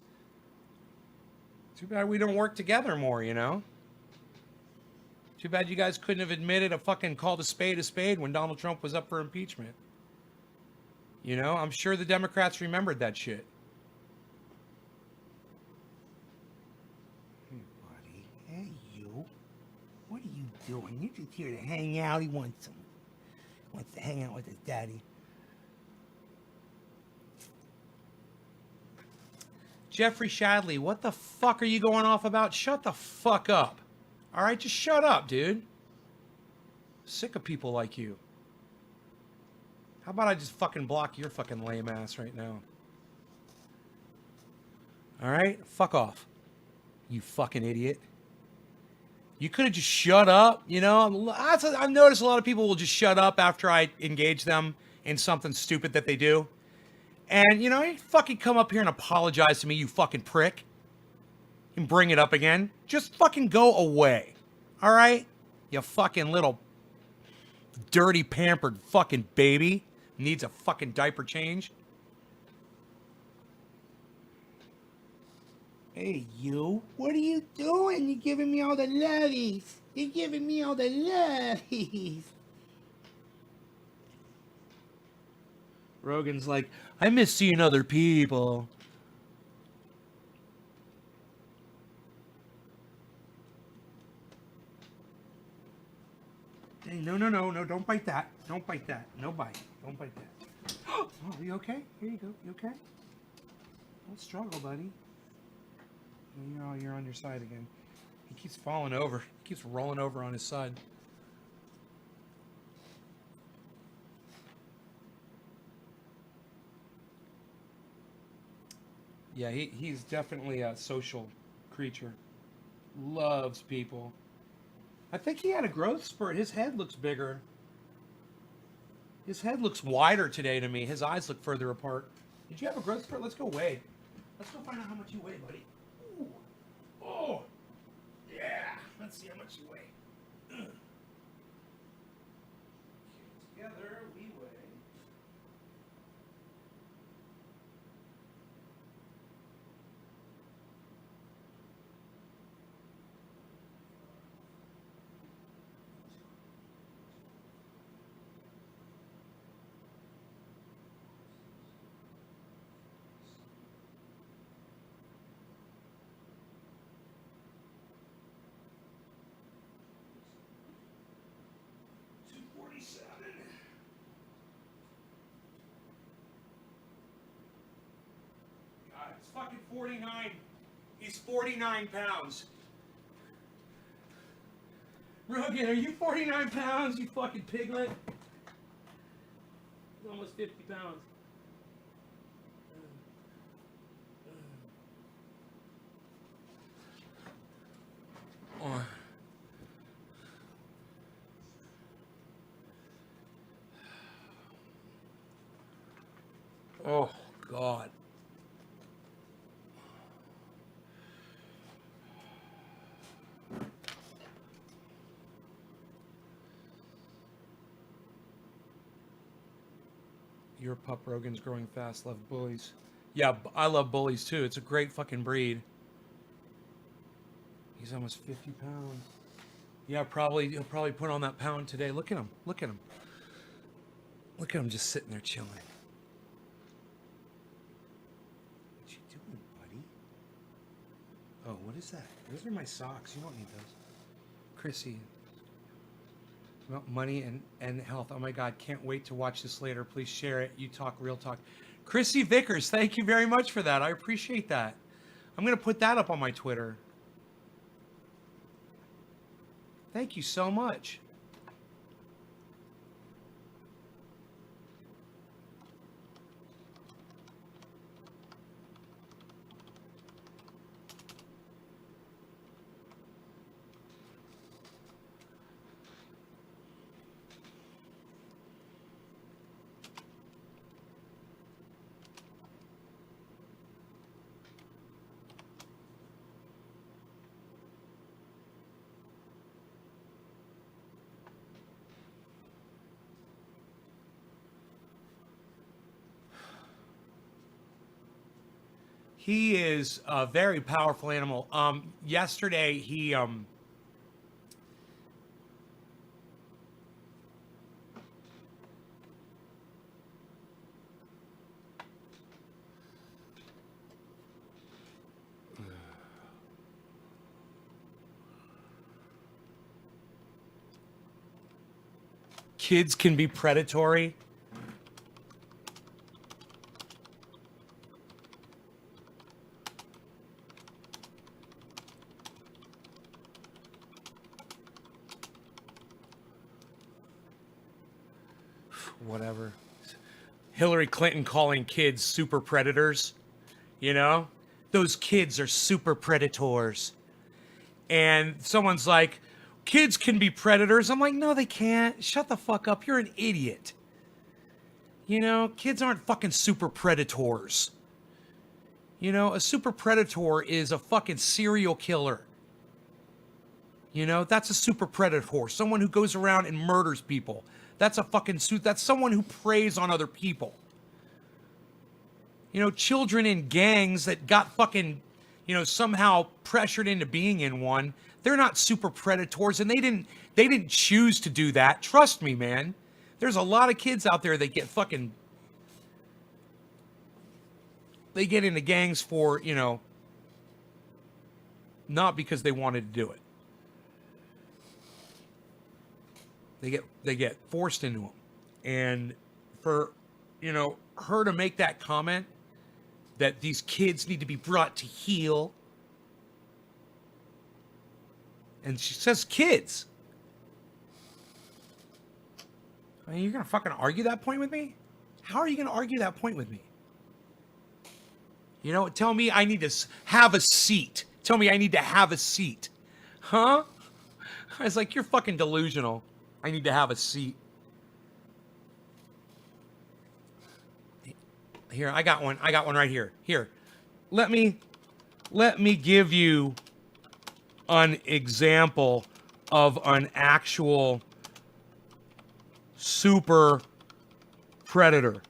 Too bad we don't work together more, you know? Too bad you guys couldn't have admitted called a spade when Donald Trump was up for impeachment. You know, I'm sure the Democrats remembered that shit. Hey, buddy. Hey, you. What are you doing? You're just here to hang out. He wants to hang out with his daddy. Jeffrey Shadley, what the fuck are you going off about? Shut the fuck up. All right, just shut up, dude. Sick of people like you. How about I just fucking block your fucking lame ass right now? All right, fuck off. You fucking idiot. You could have just shut up, you know? I've noticed a lot of people will just shut up after I engage them in something stupid that they do. And, you know, you fucking come up here and apologize to me, you fucking prick. And bring it up again. Just fucking go away. All right? You fucking little dirty, pampered fucking baby. Needs a fucking diaper change. Hey, you. What are you doing? You're giving me all the lovies. You're giving me all the lovies. Rogan's like, I miss seeing other people. Hey, no, don't bite that. Don't bite that. No bite. Don't bite that. Oh, are you okay? Here you go. You okay? Don't struggle, buddy. You're on your side again. He keeps falling over. He keeps rolling over on his side. Yeah, he's definitely a social creature. Loves people. I think he had a growth spurt. His head looks bigger. His head looks wider today to me. His eyes look further apart. Did you have a growth spurt? Let's go weigh. Let's go find out how much you weigh, buddy. Ooh. Oh. Yeah. Let's see how much you weigh. Together we weigh. God, it's fucking 49. He's 49 pounds. Rogan, are you 49 pounds, you fucking piglet? He's almost 50 pounds. Oh, God. Your pup Rogan's growing fast. Love bullies. Yeah, I love bullies too. It's a great fucking breed. He's almost 50 pounds. Yeah, probably he'll probably put on that pound today. Look at him. Look at him. Look at him just sitting there chilling. What you doing, buddy? Oh, what is that? Those are my socks. You don't need those. Chrissy. About money and health. Oh my God, can't wait to watch this later. Please share it. You talk real talk. Chrissy Vickers, thank you very much for that. I appreciate that. I'm going to put that up on my Twitter. Thank you so much. He is a very powerful animal. Yesterday he kids can be predatory. Whatever. Hillary Clinton calling kids super predators, you know? Those kids are super predators. And someone's like, kids can be predators. I'm like, no, they can't. Shut the fuck up. You're an idiot. You know, kids aren't fucking super predators. You know, a super predator is a fucking serial killer. You know, that's a super predator. Someone who goes around and murders people. That's a fucking suit. That's someone who preys on other people. You know, children in gangs that got fucking, you know, somehow pressured into being in one. They're not super predators, and they didn't choose to do that. Trust me, man. There's a lot of kids out there that get fucking, they get into gangs for, you know, not because they wanted to do it. They get forced into them. And for, you know, her to make that comment that these kids need to be brought to heel. And she says kids. I mean, you're going to fucking argue that point with me? How are you going to argue that point with me? You know, tell me I need to have a seat. Tell me I need to have a seat. Huh? I was like, you're fucking delusional. I need to have a seat. Here, I got one. I got one right here. Here. Let me give you an example of an actual super predator.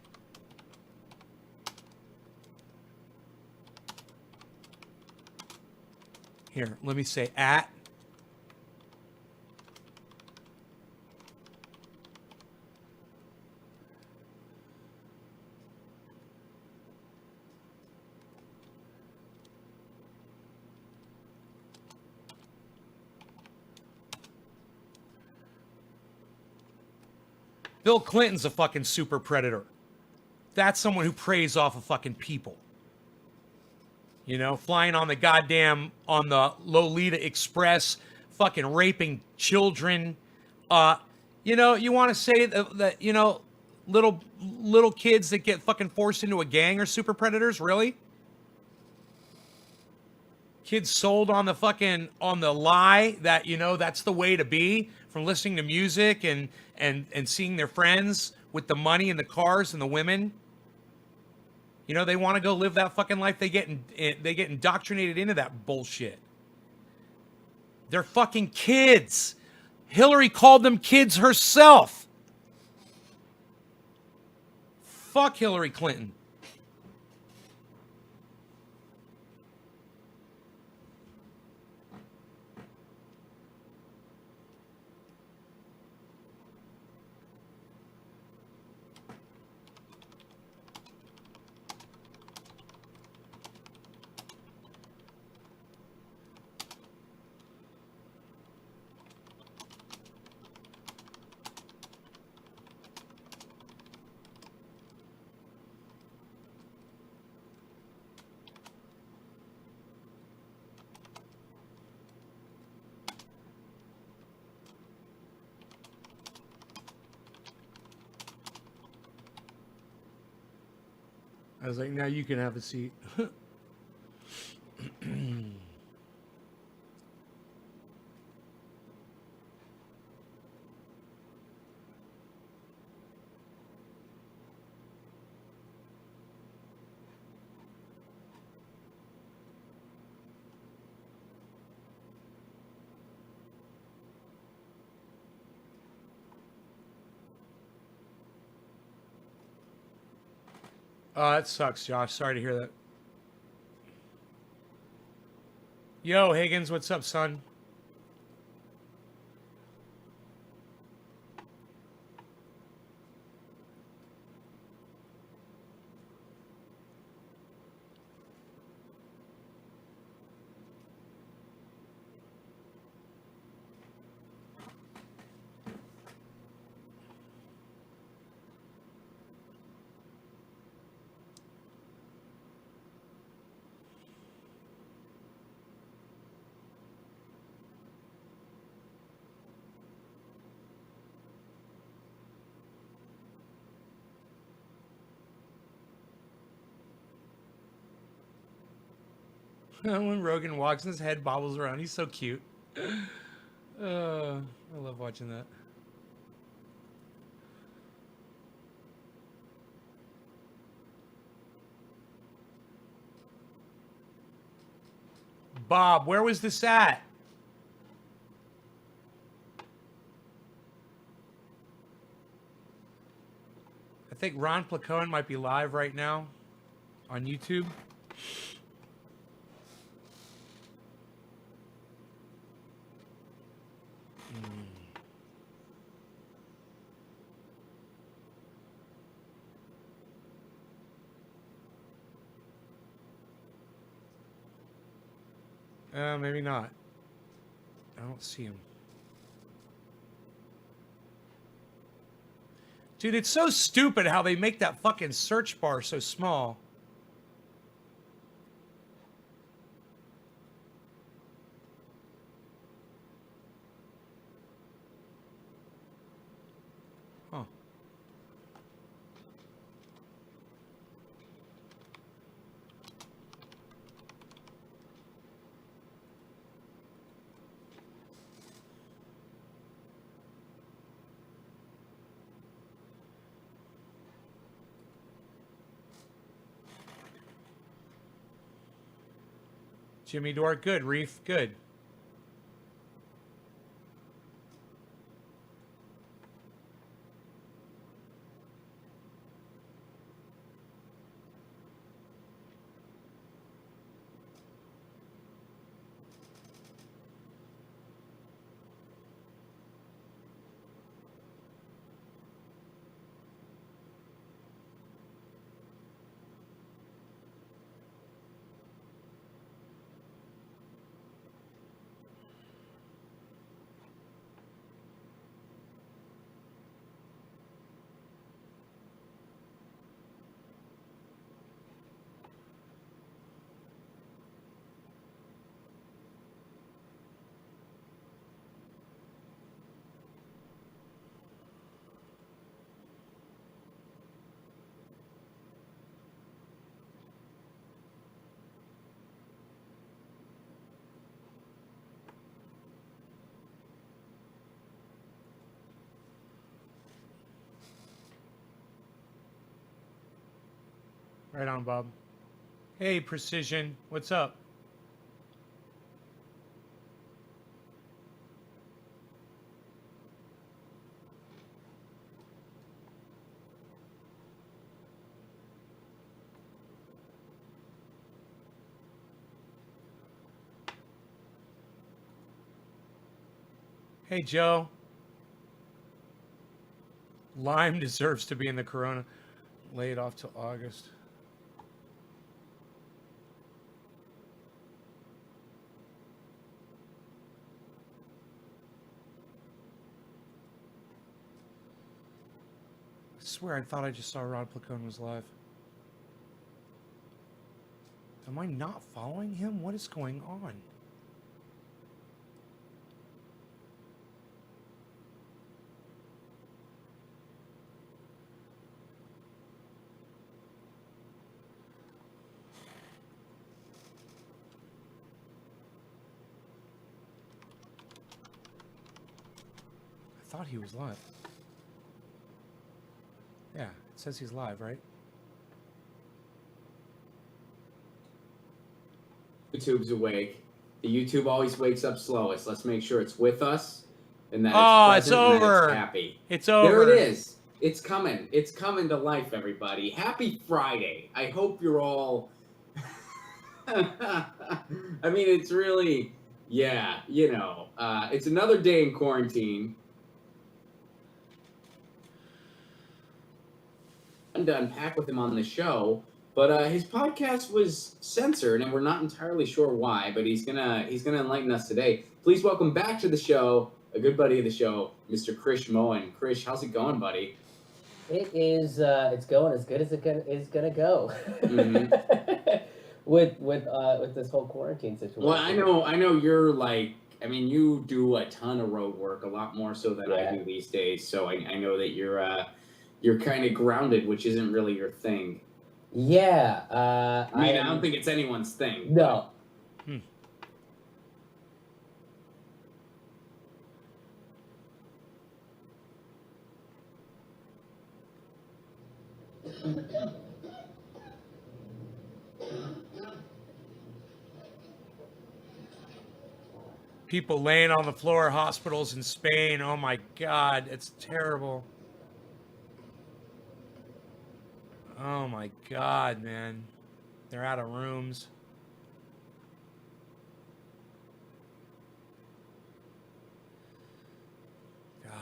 Here, let me say at Bill Clinton's a fucking super predator. That's someone who preys off of fucking people. You know, flying on the Lolita Express, fucking raping children. You know, you want to say that, you know, little kids that get fucking forced into a gang are super predators? Really? Kids sold on the lie that, you know, that's the way to be, from listening to music and seeing their friends with the money and the cars and the women. You know, they want to go live that fucking life. They get indoctrinated into that bullshit. They're fucking kids. Hillary called them kids herself. Fuck Hillary Clinton. I was like, now you can have a seat. Oh, that sucks, Josh. Sorry to hear that. Yo, Higgins, what's up, son? When Rogan walks and his head bobbles around, he's so cute. I love watching that. Bob, where was this at? I think Ron Placone might be live right now on YouTube. Maybe not. I don't see him. Dude, it's so stupid how they make that fucking search bar so small. Huh. Jimmy Dore, good. Reef, good. Right on, Bob. Hey, Precision. What's up? Hey, Joe. Lime deserves to be in the Corona. Lay it off till August. I swear I thought I just saw Rod Placone was live. Am I not following him? What is going on? thought he was live. Yeah, it says he's live, right?
YouTube's awake. The YouTube always wakes up slowest. Let's make sure it's with us and that
It's
it's present and that
over.
it's happy.
It's over.
There it is. It's coming. It's coming to life, everybody. Happy Friday. I hope you're all... I mean, it's really... Yeah, you know. It's another day in quarantine. I'm to unpack with him on the show, but his podcast was censored, and we're not entirely sure why. But he's gonna enlighten us today. Please welcome back to the show a good buddy of the show, Mr. Krish Mohan. Krish, how's it going, buddy?
It is. It's going as good as is gonna go.
Mm-hmm.
with this whole quarantine situation.
Well, I know you're like. I mean, you do a ton of road work, a lot more so than I do these days. So I know that you're kind of grounded, which isn't really your thing.
Yeah.
I mean, I don't think it's anyone's thing.
No.
People laying on the floor, hospitals in Spain. Oh my God, it's terrible. Oh my God, man. They're out of rooms. God.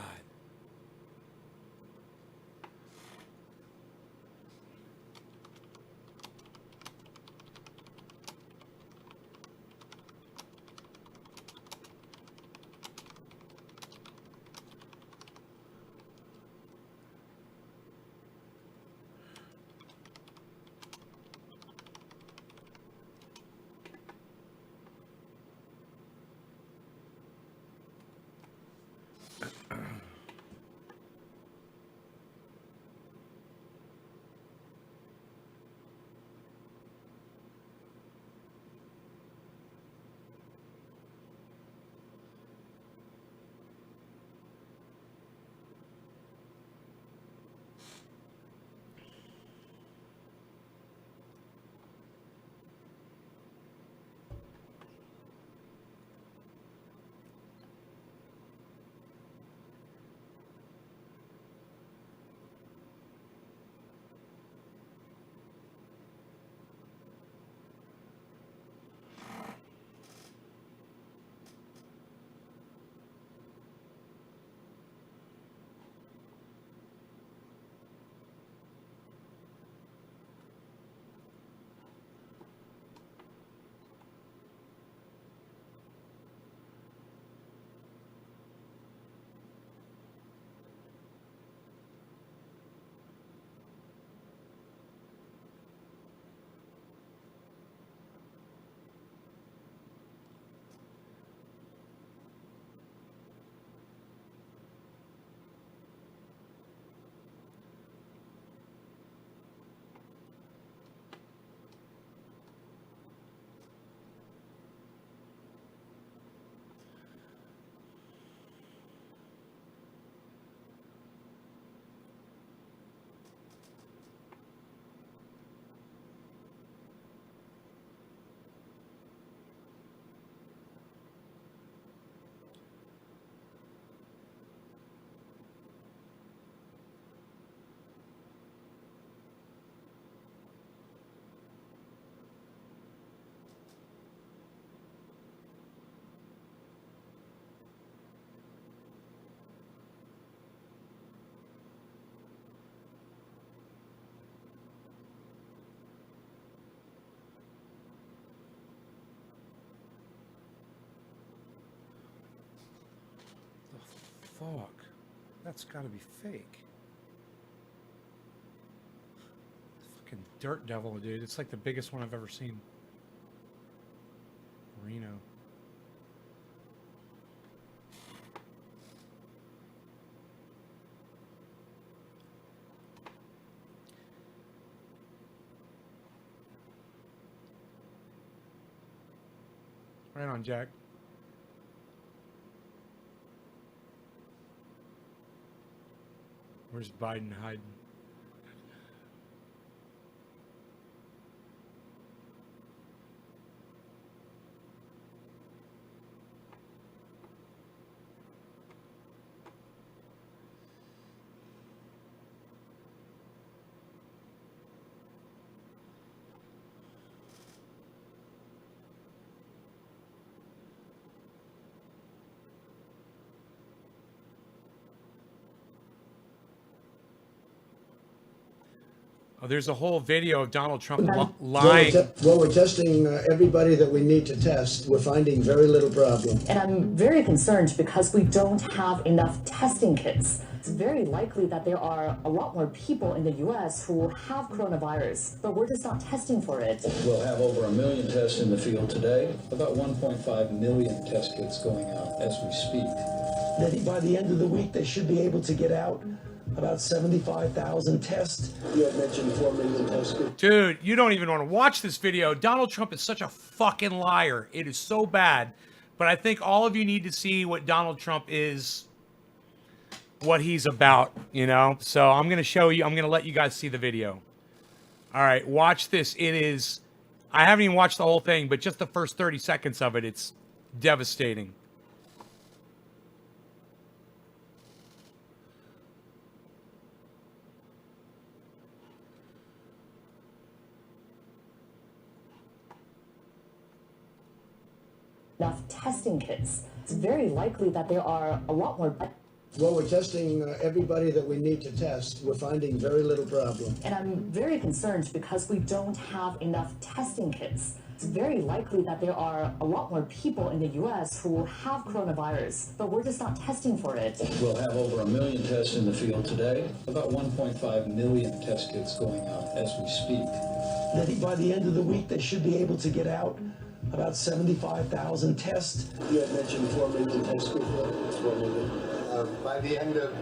Fuck. That's gotta be fake. Fucking dirt devil, dude. It's like the biggest one I've ever seen. Reno. Right on, Jack. Where's Biden hiding? Oh, there's a whole video of Donald Trump lying.
Well, we're testing everybody that we need to test. We're finding very little problem.
And I'm very concerned because we don't have enough testing kits. It's very likely that there are a lot more people in the U.S. who have coronavirus, but we're just not testing for it.
We'll have over 1 million tests in the field today, about 1.5 million test kits going out as we speak.
That by the end of the week, they should be able to get out about 75,000 tests. You had mentioned 4 million tests.
Dude, you don't even want to watch this video. Donald Trump is such a fucking liar. It is so bad. But I think all of you need to see what Donald Trump is, what he's about, you know? So I'm going to show you, I'm going to let you guys see the video. All right, watch this. It is, I haven't even watched the whole thing, but just the first 30 seconds of it, it's devastating.
Enough testing kits. It's very likely that there are a lot more.
Well, we're testing everybody that we need to test. We're finding very little problem.
And I'm very concerned because we don't have enough testing kits. It's very likely that there are a lot more people in the U.S. who have coronavirus, but we're just not testing for it.
We'll have over 1 million tests in the field today, about 1.5 million test kits going out as we speak.
That by the end of the week, they should be able to get out about 75,000 tests. You had mentioned 4 million tests before. 4 million.
By the end of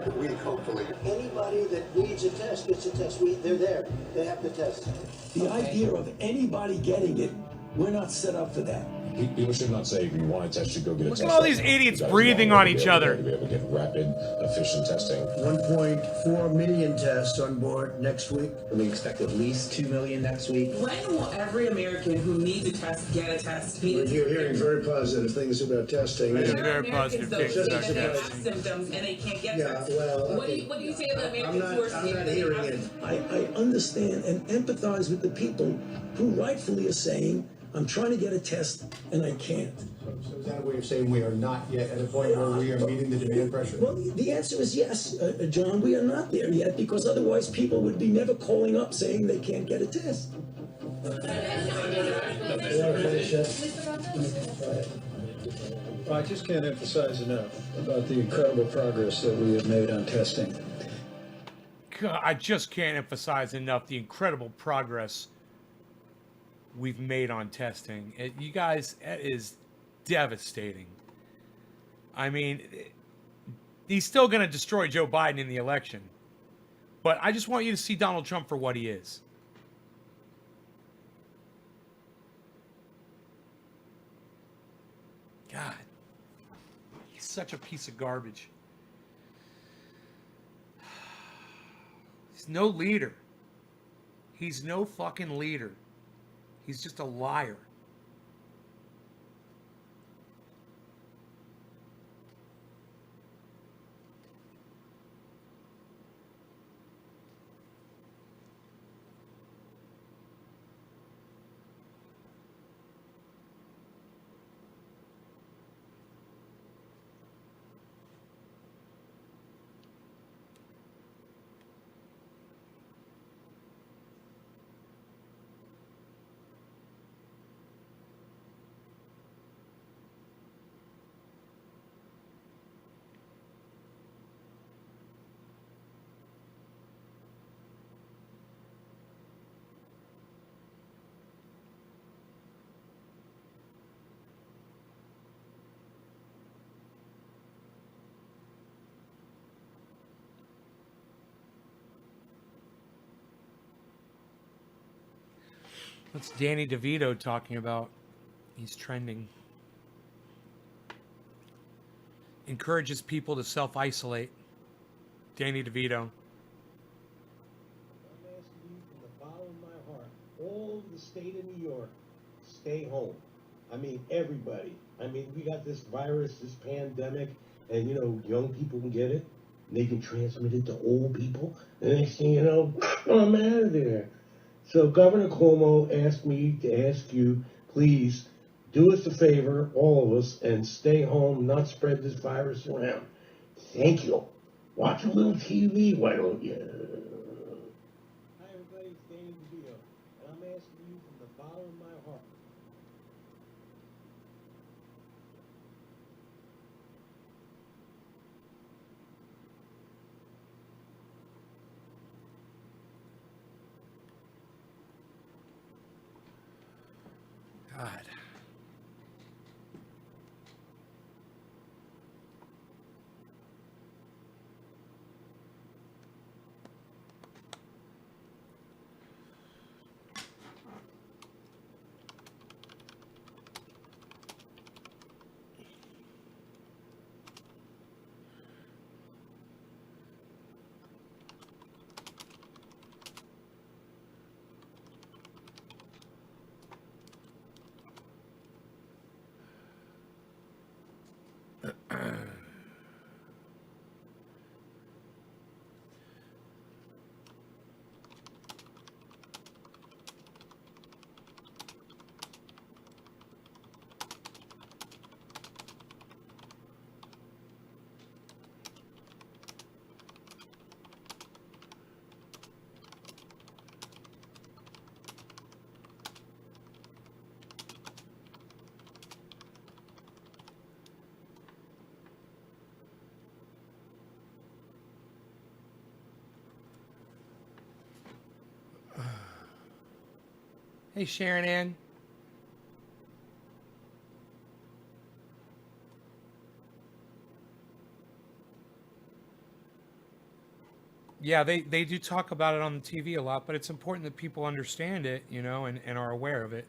the week, hopefully.
Anybody that needs a test gets a test. They're there. They have to test. The idea of anybody getting it, we're not set up for that.
People should not say, if you want a test, you go get a test.
Look at all these idiots breathing on each other.
To be able to get rapid, efficient testing.
1.4 million tests on board next week.
We expect at least 2 million next week.
When will every American who needs a test get a test?
You're hearing very positive things about testing.
Very positive things about
that have
testing.
symptoms and they can't get
Yeah,
tests.
well,
What do you say to the Americans who are
I'm not hearing it. I understand and empathize with the people who rightfully are saying, I'm trying to get a test and I can't.
So is that a way of saying we are not yet at a point where we are meeting the demand pressure?
Well, the answer is yes, John. We are not there yet because otherwise people would be never calling up saying they can't get a test.
I just can't emphasize enough about the incredible progress that we have made on testing.
God, I just can't emphasize enough the incredible progress we've made on testing. You guys, it is devastating. I mean, he's still going to destroy Joe Biden in the election. But I just want you to see Donald Trump for what he is. God, he's such a piece of garbage. He's no leader. He's no fucking leader. He's just a liar. What's Danny DeVito talking about? He's trending. Encourages people to self-isolate. Danny DeVito.
I'm asking you from the bottom of my heart, all of the state of New York, stay home. I mean, everybody. I mean, we got this virus, this pandemic, and, you know, young people can get it. And they can transmit it to old people. And next thing you know, I'm out of there. So Governor Cuomo asked me to ask you, please, do us a favor, all of us, and stay home, not spread this virus around. Thank you. Watch a little TV, why don't you? Hi, everybody. It's Danny DeVito, and I'm asking you from the bottom of my heart.
God. Hey, Sharon Ann. Yeah, they do talk about it on the TV a lot, but it's important that people understand it, you know, and are aware of it.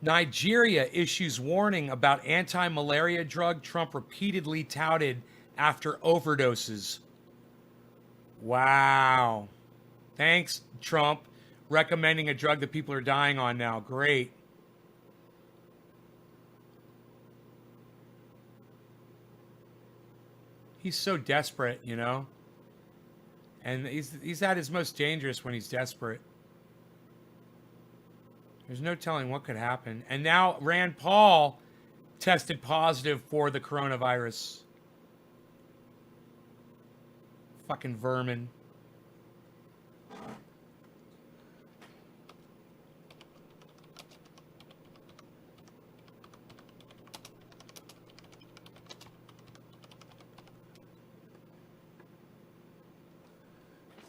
Nigeria issues warning about anti-malaria drug Trump repeatedly touted after overdoses. Wow. Thanks, Trump, recommending a drug that people are dying on now. Great. He's so desperate, you know? And he's at his most dangerous when he's desperate. There's no telling what could happen. And now Rand Paul tested positive for the coronavirus. Fucking vermin.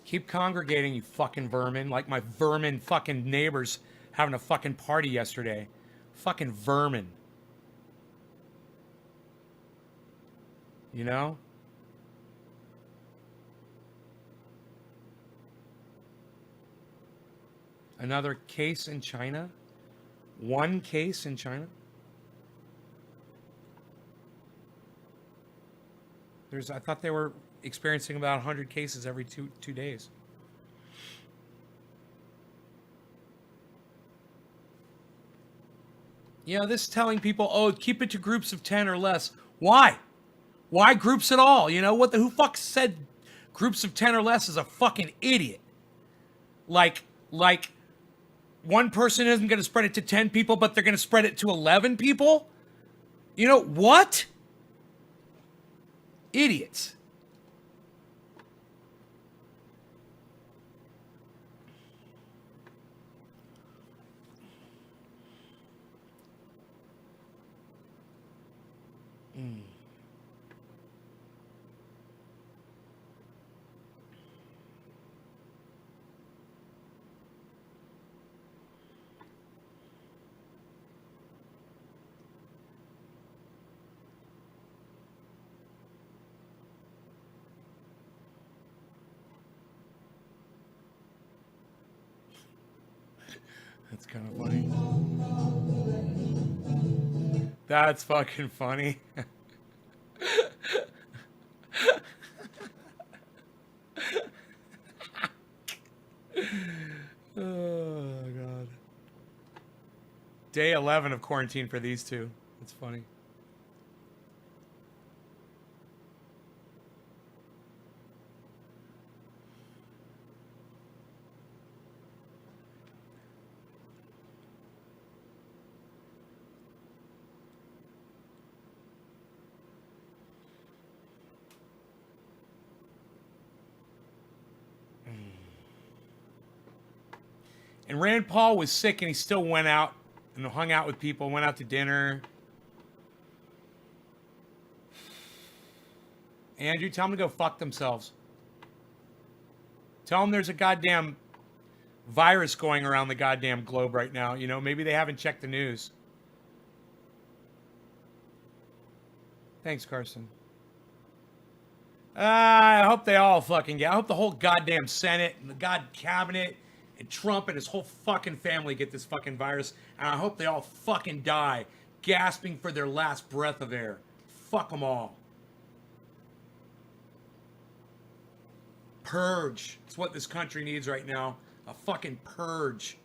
Keep congregating, you fucking vermin. Like my vermin fucking neighbors having a fucking party yesterday. Fucking vermin. You know? Another case in China? One case in China? I thought they were experiencing about 100 cases every two days. You know, this is telling people, oh, keep it to groups of 10 or less. Why? Why groups at all? You know, who fuck said groups of 10 or less is a fucking idiot? Like one person isn't going to spread it to 10 people, but they're going to spread it to 11 people? You know, what? Idiots. kind of funny. That's fucking funny. Oh, God. Day 11 of quarantine for these two. That's funny. And Rand Paul was sick and he still went out and hung out with people, went out to dinner. Andrew, tell them to go fuck themselves. Tell them there's a goddamn virus going around the goddamn globe right now. You know, maybe they haven't checked the news. Thanks, Carson. I hope they all fucking get. I hope the whole goddamn Senate and the cabinet and Trump and his whole fucking family get this fucking virus. And I hope they all fucking die, gasping for their last breath of air. Fuck them all. Purge. It's what this country needs right now. A fucking purge.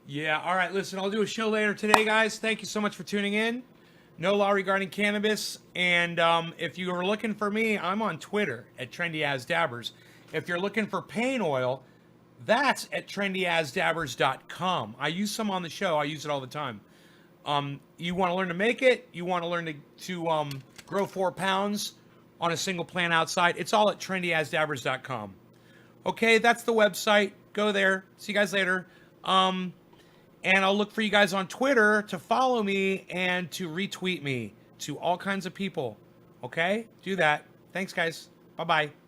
Yeah, all right, listen, I'll do a show later today, guys. Thank you so much for tuning in. No law regarding cannabis. And if you are looking for me, I'm on Twitter at TrendyAsDabbers. If you're looking for pain oil, that's at TrendyAsDabbers.com. I use some on the show. I use it all the time. You want to learn to make it? You want to learn to grow 4 pounds on a single plant outside? It's all at TrendyAsDabbers.com. Okay, that's the website. Go there. See you guys later. And I'll look for you guys on Twitter to follow me and to retweet me to all kinds of people. Okay? Do that. Thanks, guys. Bye-bye.